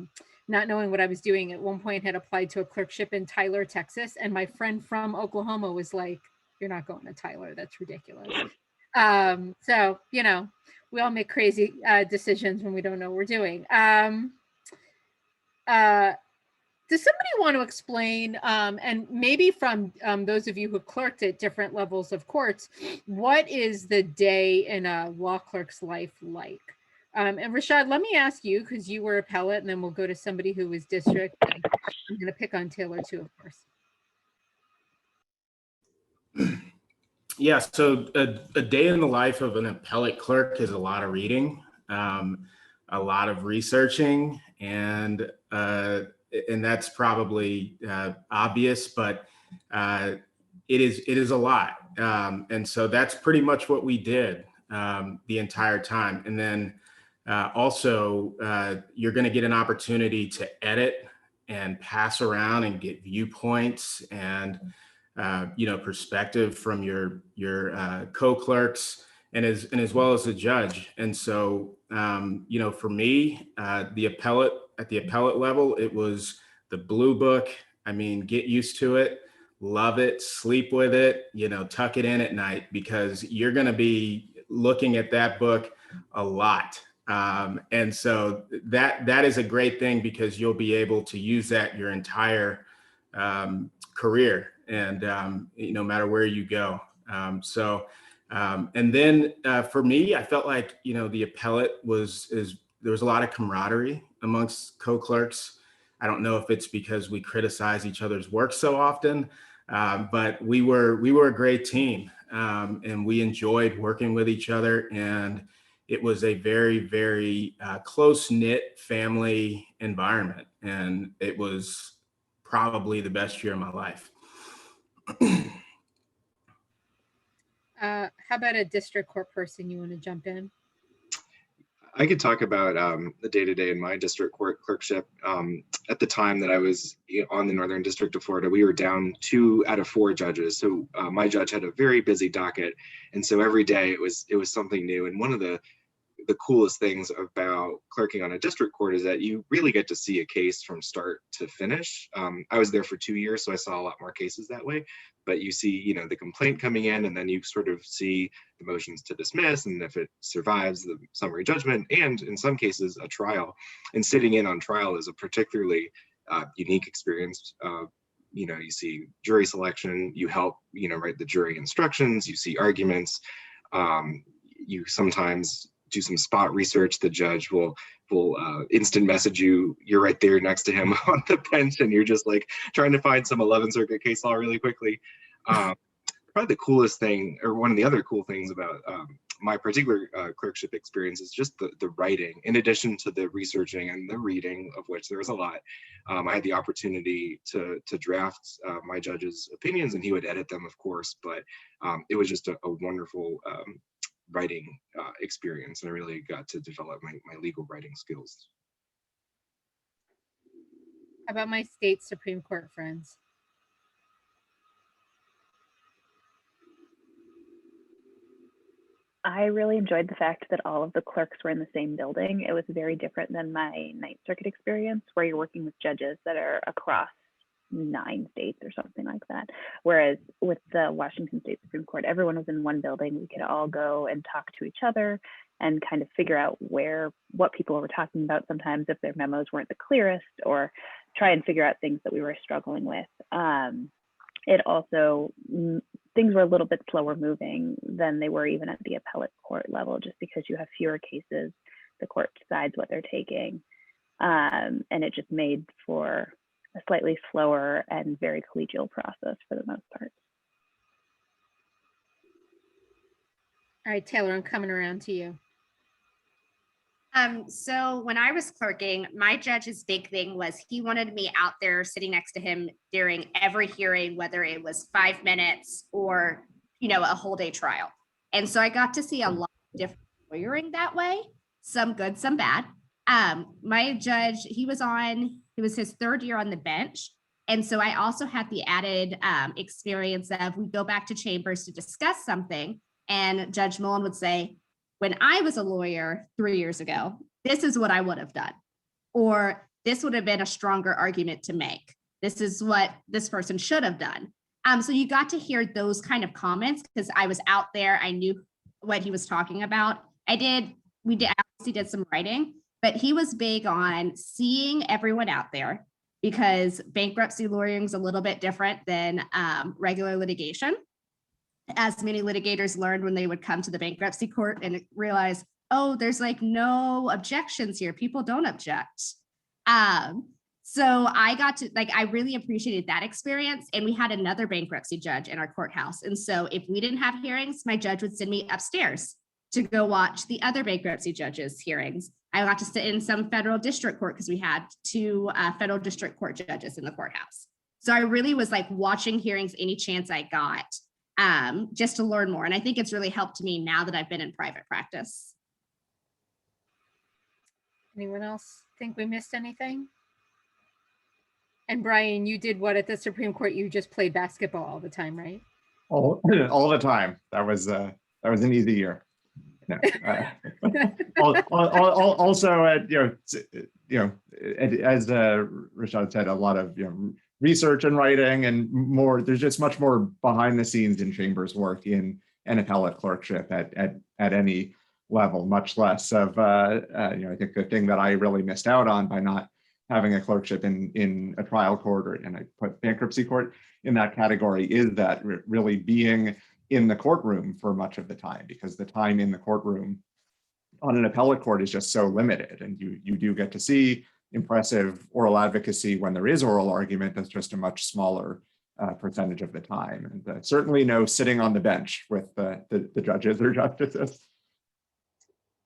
not knowing what I was doing at one point, had applied to a clerkship in Taylre, Texas. And my friend from Oklahoma was like, you're not going to Taylre, that's ridiculous. So, we all make crazy decisions when we don't know what we're doing. Does somebody want to explain, and maybe from those of you who clerked at different levels of courts, what is the day in a law clerk's life like? And Rashad, let me ask you, because you were appellate, and then we'll go to somebody who was district. And I'm going to pick on Taylre too, of course. Yeah, so a day in the life of an appellate clerk is a lot of reading, a lot of researching, and that's probably obvious, but it is a lot. And so that's pretty much what we did the entire time. And then also you're going to get an opportunity to edit and pass around and get viewpoints and perspective from your co-clerks and as well as the judge. And so for me, at the appellate level, it was the blue book. I mean, get used to it, love it, sleep with it, tuck it in at night, because you're going to be looking at that book a lot. And so that is a great thing, because you'll be able to use that your entire career, and no matter where you go. And then for me, I felt like the appellate there was a lot of camaraderie amongst co-clerks. I don't know if it's because we criticize each other's work so often, but we were a great team, and we enjoyed working with each other, and it was a very, very close-knit family environment, and it was probably the best year of my life. How about a district court person? You want to jump in? I could talk about the day-to-day in my district court clerkship. At the time that I was on the Northern District of Florida, we were down 2 out of 4 judges. So my judge had a very busy docket. And so every day it was something new. And one of the coolest things about clerking on a district court is that you really get to see a case from start to finish. I was there for 2 years, so I saw a lot more cases that way. But you see, the complaint coming in, and then you sort of see the motions to dismiss, and if it survives, the summary judgment, and in some cases, a trial. And sitting in on trial is a particularly unique experience. You see jury selection, you help, write the jury instructions, you see arguments, you sometimes do some spot research. The judge will instant message you. You're right there next to him on the bench, and you're just like trying to find some 11th Circuit case law really quickly. Probably the coolest thing, or one of the other cool things about my particular clerkship experience, is just the writing. In addition to the researching and the reading, of which there was a lot, I had the opportunity to draft my judge's opinions, and he would edit them, of course. But it was just a wonderful writing experience, and I really got to develop my legal writing skills. How about my state Supreme Court friends? I really enjoyed the fact that all of the clerks were in the same building. It was very different than my Ninth Circuit experience, where you're working with judges that are across 9 states or something like that. Whereas with the Washington State Supreme Court, everyone was in one building. We could all go and talk to each other and kind of figure out what people were talking about sometimes, if their memos weren't the clearest, or try and figure out things that we were struggling with. It also, things were a little bit slower moving than they were even at the appellate court level, just because you have fewer cases, the court decides what they're taking. And it just made for a slightly slower and very collegial process for the most part. All right, Taylre, I'm coming around to you. So when I was clerking, my judge's big thing was he wanted me out there sitting next to him during every hearing, whether it was 5 minutes or, a whole day trial. And so I got to see a lot of different lawyering that way, some good, some bad. My judge, it was his 3rd year on the bench. And so I also had the added experience of, we go back to chambers to discuss something, and Judge Mullen would say, when I was a lawyer 3 years ago, this is what I would have done, or this would have been a stronger argument to make. This is what this person should have done. So you got to hear those kind of comments, because I was out there. I knew what he was talking about. We obviously did some writing, but he was big on seeing everyone out there, because bankruptcy lawyering is a little bit different than regular litigation. As many litigators learned when they would come to the bankruptcy court and realize, oh, there's like no objections here. People don't object. So I got to I really appreciated that experience. And we had another bankruptcy judge in our courthouse. And so if we didn't have hearings, my judge would send me upstairs to go watch the other bankruptcy judges' hearings. I got to sit in some federal district court because we had two federal district court judges in the courthouse. So I really was like watching hearings any chance I got, just to learn more. And I think it's really helped me now that I've been in private practice. Anyone else think we missed anything? And Brian, you did what at the Supreme Court? You just played basketball all the time, right? All the time. That was an easy year. No. Also, as Rashad said, a lot of research and writing and more. There's just much more behind the scenes in chambers work in an appellate clerkship at any level, much less of I think the thing that I really missed out on by not having a clerkship in a trial court, and I put bankruptcy court in that category, is that really being in the courtroom for much of the time, because the time in the courtroom on an appellate court is just so limited, and you do get to see impressive oral advocacy when there is oral argument. That's just a much smaller percentage of the time, and certainly no sitting on the bench with the judges or justices.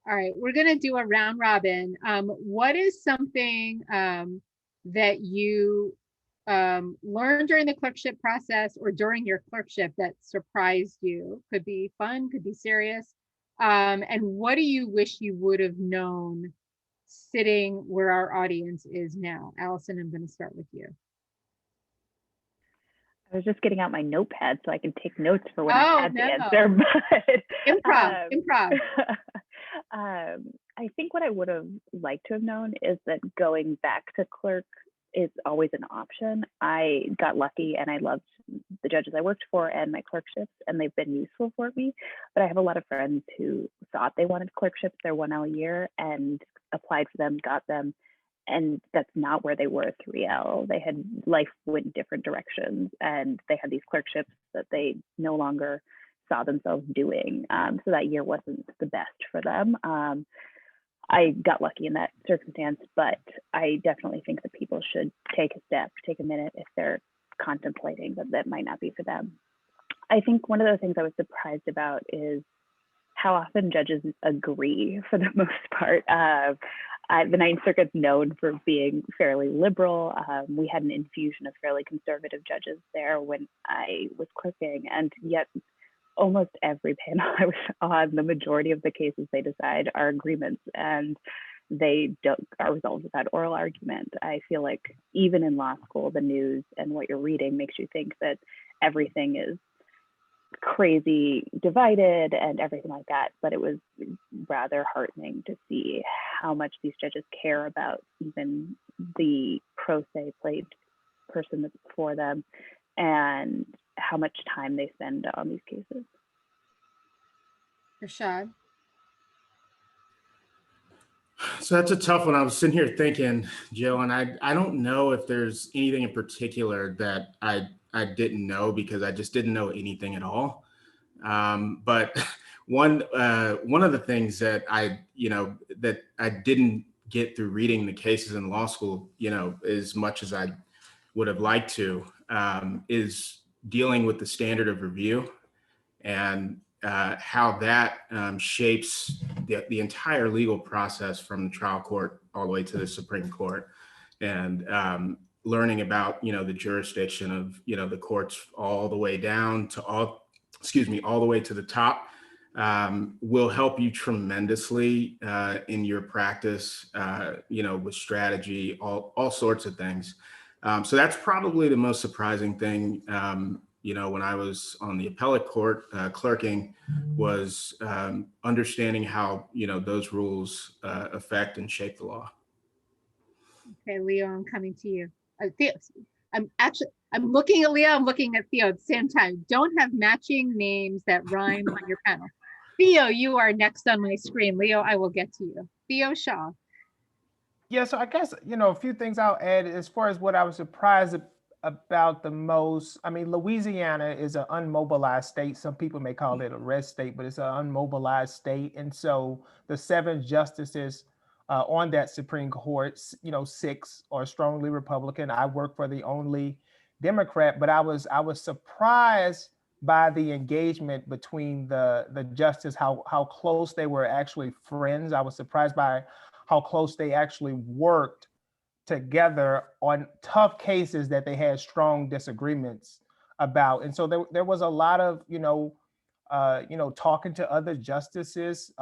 All right, we're going to do a round robin. What is something that you learned during the clerkship process or during your clerkship that surprised you? Could be fun, could be serious. And what do you wish you would have known sitting where our audience is now? Allison, I'm going to start with you. I was just getting out my notepad so I could take notes for when I had the answer. But improv. I think what I would have liked to have known is that going back to clerk is always an option. I got lucky and I loved the judges I worked for and my clerkships, and they've been useful for me. But I have a lot of friends who thought they wanted clerkships their 1L year and applied for them, got them, and that's not where they were 3L. They had life went different directions, and they had these clerkships that they no longer saw themselves doing. So that year wasn't the best for them. I got lucky in that circumstance, but I definitely think that people should take a step, take a minute if they're contemplating that might not be for them. I think one of the things I was surprised about is how often judges agree for the most part. The Ninth Circuit's known for being fairly liberal. We had an infusion of fairly conservative judges there when I was clerking, and yet almost every panel I was on, the majority of the cases they decide are agreements, and they are resolved without oral argument. I feel like even in law school, the news and what you're reading makes you think that everything is crazy divided and everything like that, but it was rather heartening to see how much these judges care about even the pro se played person that's before them, and how much time they spend on these cases. Rashad? So that's a tough one. I was sitting here thinking, Jill, and I don't know if there's anything in particular that I didn't know, because I just didn't know anything at all. But one of the things that I didn't get through reading the cases in law school, as much as I would have liked to, is dealing with the standard of review and how that shapes the entire legal process from the trial court all the way to the Supreme Court, and learning about the jurisdiction of the courts all the way down to all the way to the top will help you tremendously in your practice, with strategy, all sorts of things. So that's probably the most surprising thing, when I was on the appellate court clerking, was understanding how, those rules affect and shape the law. Okay, Leo, I'm coming to you. Theo, I'm looking at Leo, I'm looking at Theo at the same time. Don't have matching names that rhyme on your panel. Theo, you are next on my screen. Leo, I will get to you. Theo Shaw. Yeah, so I guess, a few things I'll add as far as what I was surprised about the most. I mean, Louisiana is an unmobilized state. Some people may call it a red state, but it's an unmobilized state. And so the 7 justices on that Supreme Court, 6 are strongly Republican. I work for the only Democrat, but I was surprised by the engagement between the justice, how close they were actually friends. I was surprised by how close they actually worked together on tough cases that they had strong disagreements about. And so there was a lot of, talking to other justices,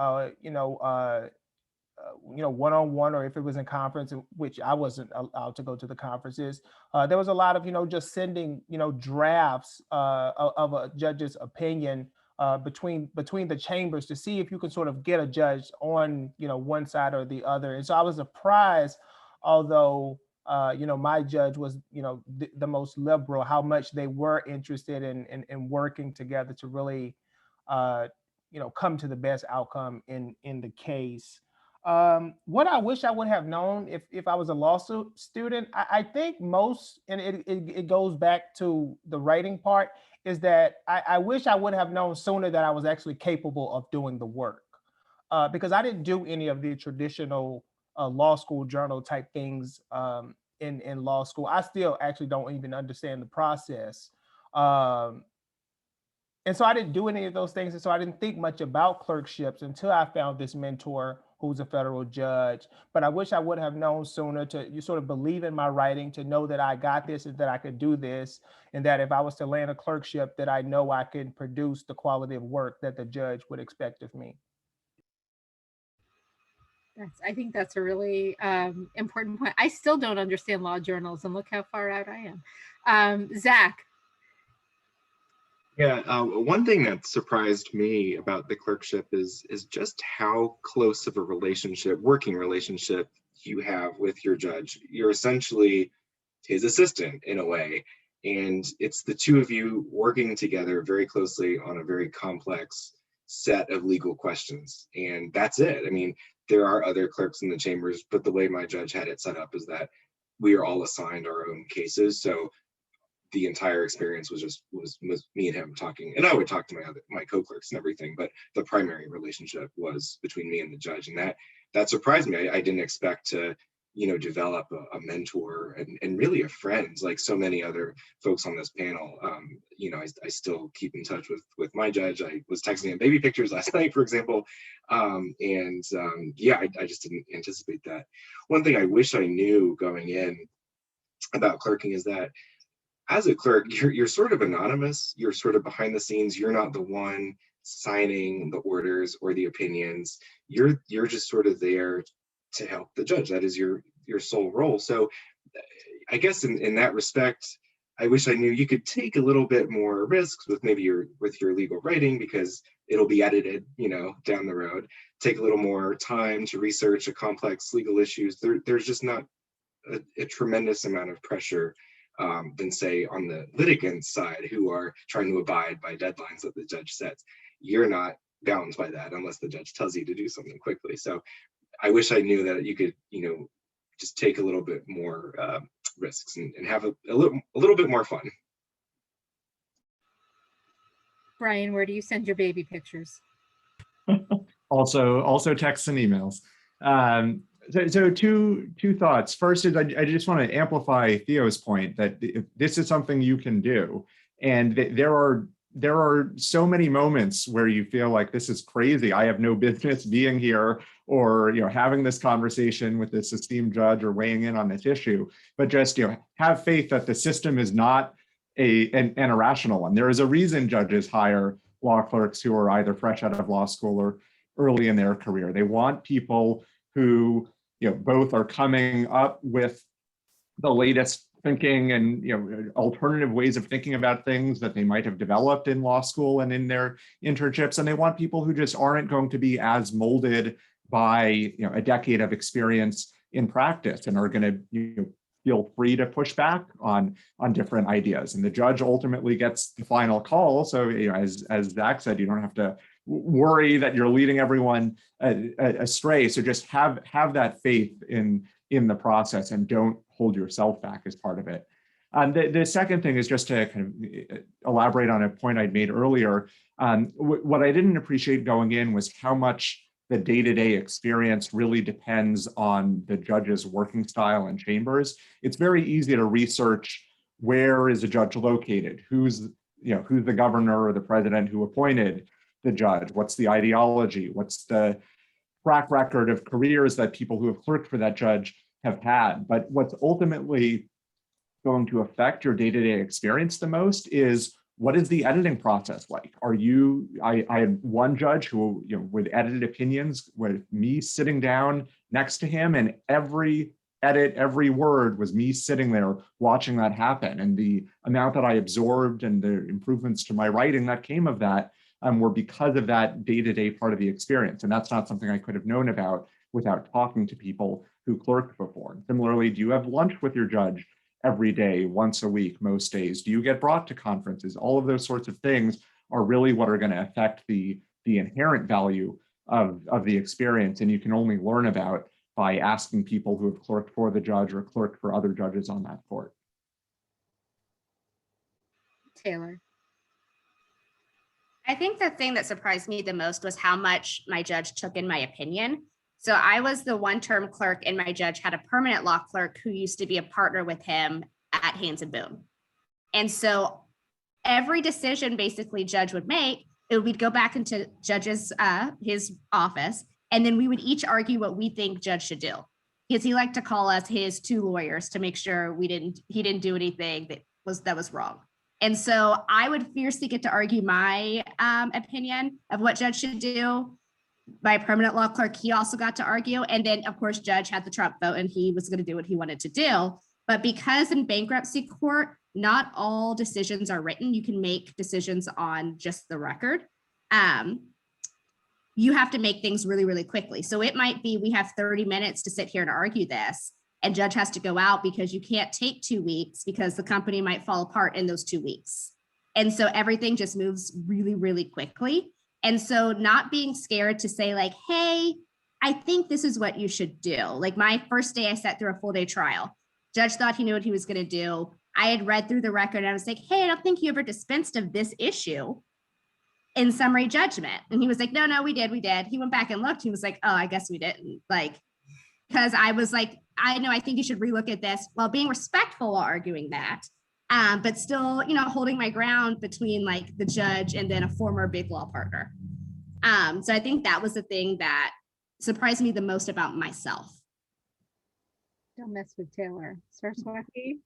one-on-one, or if it was in conference, which I wasn't allowed to go to the conferences. There was a lot of, just sending, drafts of a judge's opinion between the chambers to see if you can sort of get a judge on, one side or the other. And so I was surprised, although, my judge was, the most liberal, how much they were interested in working together to really, come to the best outcome in the case. What I wish I would have known if I was a law student, I think most, and it goes back to the writing part, is that I wish I would have known sooner that I was actually capable of doing the work, because I didn't do any of the traditional law school journal type things in law school. I still actually don't even understand the process. And so I didn't do any of those things. And so I didn't think much about clerkships until I found this mentor who's a federal judge. But I wish I would have known sooner to sort of believe in my writing, to know that I got this and that I could do this, and that if I was to land a clerkship, that I know I can produce the quality of work that the judge would expect of me. I think that's a really important point. I still don't understand law journals, and look how far out I am. Zach. Yeah, one thing that surprised me about the clerkship is just how close of a relationship, working relationship, you have with your judge. You're essentially his assistant in a way, and it's the two of you working together very closely on a very complex set of legal questions, and that's it. I mean, there are other clerks in the chambers, but the way my judge had it set up is that we are all assigned our own cases, so the entire experience was me and him talking, and I would talk to my co-clerks and everything, but the primary relationship was between me and the judge, and that surprised me. I didn't expect to, develop a mentor and really a friend like so many other folks on this panel. I still keep in touch with my judge. I was texting him baby pictures last night, for example, yeah, I just didn't anticipate that. One thing I wish I knew going in about clerking is that as a clerk, you're sort of anonymous. You're sort of behind the scenes. You're not the one signing the orders or the opinions. You're just sort of there to help the judge. That is your sole role. So I guess in that respect, I wish I knew you could take a little bit more risks with maybe with your legal writing, because it'll be edited, down the road. Take a little more time to research a complex legal issues. There's just not a tremendous amount of pressure than say on the litigant side, who are trying to abide by deadlines that the judge sets. You're not bound by that unless the judge tells you to do something quickly. So I wish I knew that you could, just take a little bit more risks and have a little bit more fun. Brian, where do you send your baby pictures? Also texts and emails. So two thoughts. First is I just want to amplify Theo's point that this is something you can do. And there are so many moments where you feel like this is crazy. I have no business being here, or having this conversation with this esteemed judge or weighing in on this issue. But just have faith that the system is not an irrational one. There is a reason judges hire law clerks who are either fresh out of law school or early in their career. They want people who both are coming up with the latest thinking and alternative ways of thinking about things that they might have developed in law school and in their internships, and they want people who just aren't going to be as molded by a decade of experience in practice and are going to feel free to push back on different ideas. And the judge ultimately gets the final call. So as Zach said, you don't have to worry that you're leading everyone astray. So just have that faith in in the process and don't hold yourself back as part of it. The second thing is just to kind of elaborate on a point I'd made earlier. What I didn't appreciate going in was how much the day-to-day experience really depends on the judge's working style and chambers. It's very easy to research where is a judge located, who's the governor or the president who appointed the judge, what's the ideology, what's the track record of careers that people who have clerked for that judge have had. But what's ultimately going to affect your day-to-day experience the most is, what is the editing process like? I had one judge who would edit opinions with me sitting down next to him, and every edit, every word was me sitting there watching that happen. And the amount that I absorbed and the improvements to my writing that came of that were because of that day-to-day part of the experience. And that's not something I could have known about without talking to people who clerked before. Similarly, do you have lunch with your judge every day, once a week, most days? Do you get brought to conferences? All of those sorts of things are really what are going to affect the inherent value of the experience. And you can only learn about by asking people who have clerked for the judge or clerked for other judges on that court. Taylre. I think the thing that surprised me the most was how much my judge took in my opinion. So I was the one-term clerk, and my judge had a permanent law clerk who used to be a partner with him at Haynes and Boone. And so every decision basically judge would make, we'd go back into judge's his office, and then we would each argue what we think judge should do, because he liked to call us his two lawyers to make sure he didn't do anything that was wrong. And so I would fiercely get to argue my opinion of what judge should do. My permanent law clerk, he also got to argue. And then, of course, judge had the Trump vote, and he was going to do what he wanted to do. But because in bankruptcy court, not all decisions are written, you can make decisions on just the record. You have to make things really, really quickly. So it might be we have 30 minutes to sit here and argue this, and judge has to go out because you can't take 2 weeks because the company might fall apart in those 2 weeks. And so everything just moves really, really quickly. And so not being scared to say like, hey, I think this is what you should do. Like my first day, I sat through a full day trial. Judge thought he knew what he was going to do. I had read through the record and I was like, hey, I don't think you ever dispensed of this issue in summary judgment. And he was like, no, we did. He went back and looked. He was like, oh, I guess we didn't. Like, because I was like, I think you should relook at this while being respectful while arguing that. But still, holding my ground between like the judge and then a former big law partner. So I think that was the thing that surprised me the most about myself. Don't mess with Taylre. Saraswati?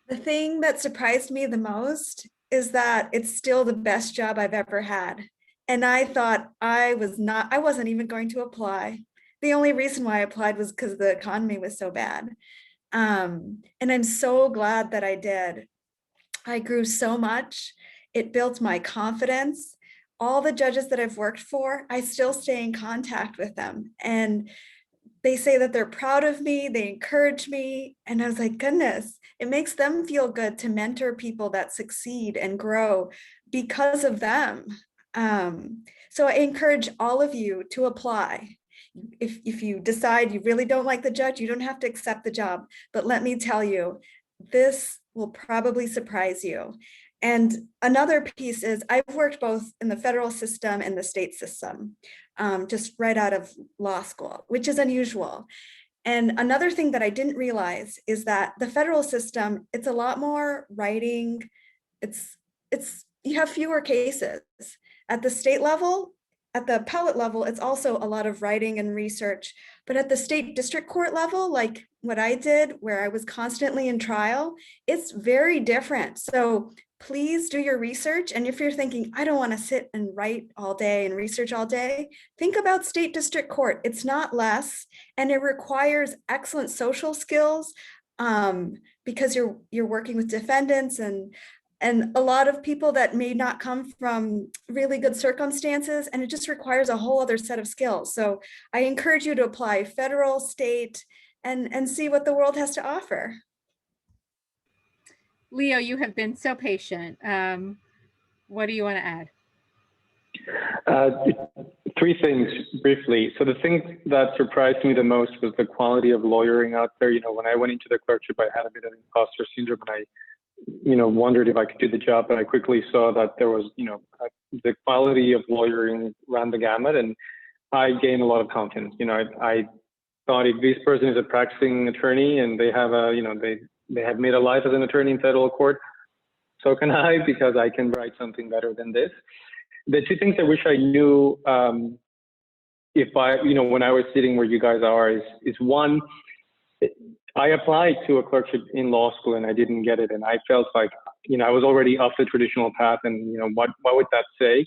The thing that surprised me the most is that it's still the best job I've ever had. And I thought I wasn't even going to apply. The only reason why I applied was because the economy was so bad. And I'm so glad that I did. I grew so much. It built my confidence. All the judges that I've worked for, I still stay in contact with them. And they say that they're proud of me. They encourage me. And I was like, goodness, it makes them feel good to mentor people that succeed and grow because of them. So I encourage all of you to apply. If you decide you really don't like the judge, you don't have to accept the job. But let me tell you, this will probably surprise you. And another piece is I've worked both in the federal system and the state system, just right out of law school, which is unusual. And another thing that I didn't realize is that the federal system, it's a lot more writing. You have fewer cases. At the state level, at the appellate level, it's also a lot of writing and research. But at the state district court level, like what I did, where I was constantly in trial, it's very different. So please do your research. And if you're thinking, I don't want to sit and write all day and research all day, think about state district court. It's not less, and it requires excellent social skills because you're working with defendants and a lot of people that may not come from really good circumstances, and it just requires a whole other set of skills. So I encourage you to apply federal, state, and see what the world has to offer. Leo, you have been so patient. What do you want to add? Three things briefly. So the thing that surprised me the most was the quality of lawyering out there. You know, when I went into the clerkship, I had a bit of imposter syndrome, and I, wondered if I could do the job. But I quickly saw that there was, the quality of lawyering ran the gamut, and I gained a lot of confidence. I thought if this person is a practicing attorney and they have they have made a life as an attorney in federal court, so can I, because I can write something better than this. The two things I wish I knew if I, when I was sitting where you guys are is one, I applied to a clerkship in law school and I didn't get it. And I felt like, I was already off the traditional path, and, what would that say?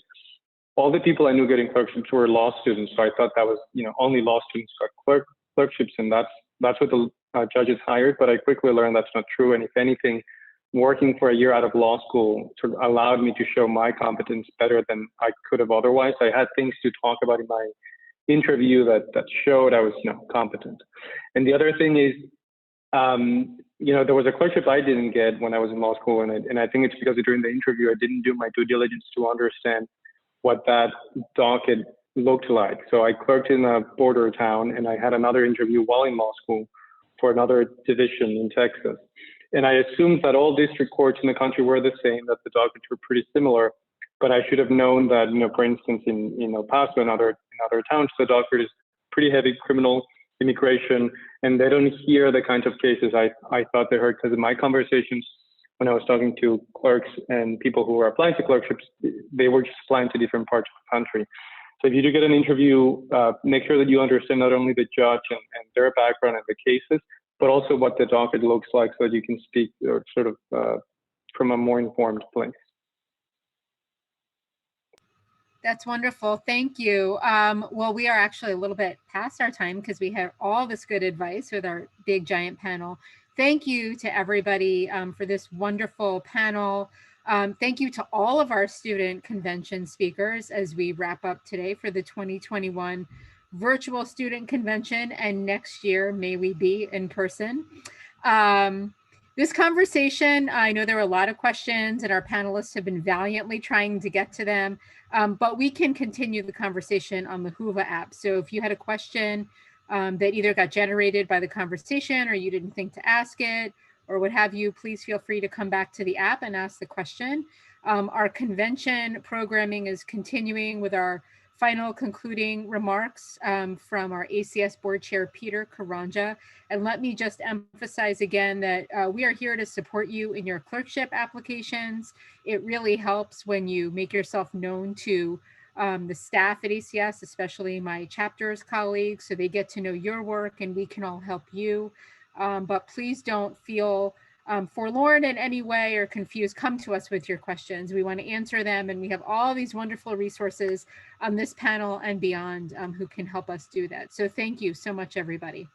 All the people I knew getting clerkships were law students. So I thought that was, only law students got clerkships, and that's what the judges hired. But I quickly learned that's not true. And if anything, working for a year out of law school sort of allowed me to show my competence better than I could have otherwise. I had things to talk about in my interview that showed I was, competent. And the other thing is, there was a clerkship I didn't get when I was in law school, and I think it's because during the interview I didn't do my due diligence to understand what that docket looked like. So I clerked in a border town, and I had another interview while in law school for another division in Texas. And I assumed that all district courts in the country were the same, that the dockets were pretty similar. But I should have known that, for instance, in El Paso and other towns, the docket is pretty heavy criminal, immigration, and they don't hear the kinds of cases I thought they heard, because in my conversations when I was talking to clerks and people who were applying to clerkships, they were just applying to different parts of the country. So if you do get an interview, make sure that you understand not only the judge and their background and the cases, but also what the docket looks like, so that you can speak sort of from a more informed place. That's wonderful. Thank you. Well, we are actually a little bit past our time because we have all this good advice with our big giant panel. Thank you to everybody for this wonderful panel. Thank you to all of our student convention speakers as we wrap up today for the 2021 virtual student convention, and next year, may we be in person. This conversation, I know there were a lot of questions and our panelists have been valiantly trying to get to them, but we can continue the conversation on the Whova app. So if you had a question that either got generated by the conversation or you didn't think to ask it or what have you, please feel free to come back to the app and ask the question. Our convention programming is continuing with our final concluding remarks from our ACS board chair, Peter Karanja. And let me just emphasize again that we are here to support you in your clerkship applications. It really helps when you make yourself known to the staff at ACS, especially my chapters colleagues, so they get to know your work and we can all help you. But please don't feel forlorn in any way or confused. Come to us with your questions. We want to answer them, and we have all these wonderful resources on this panel and beyond who can help us do that. So thank you so much, everybody.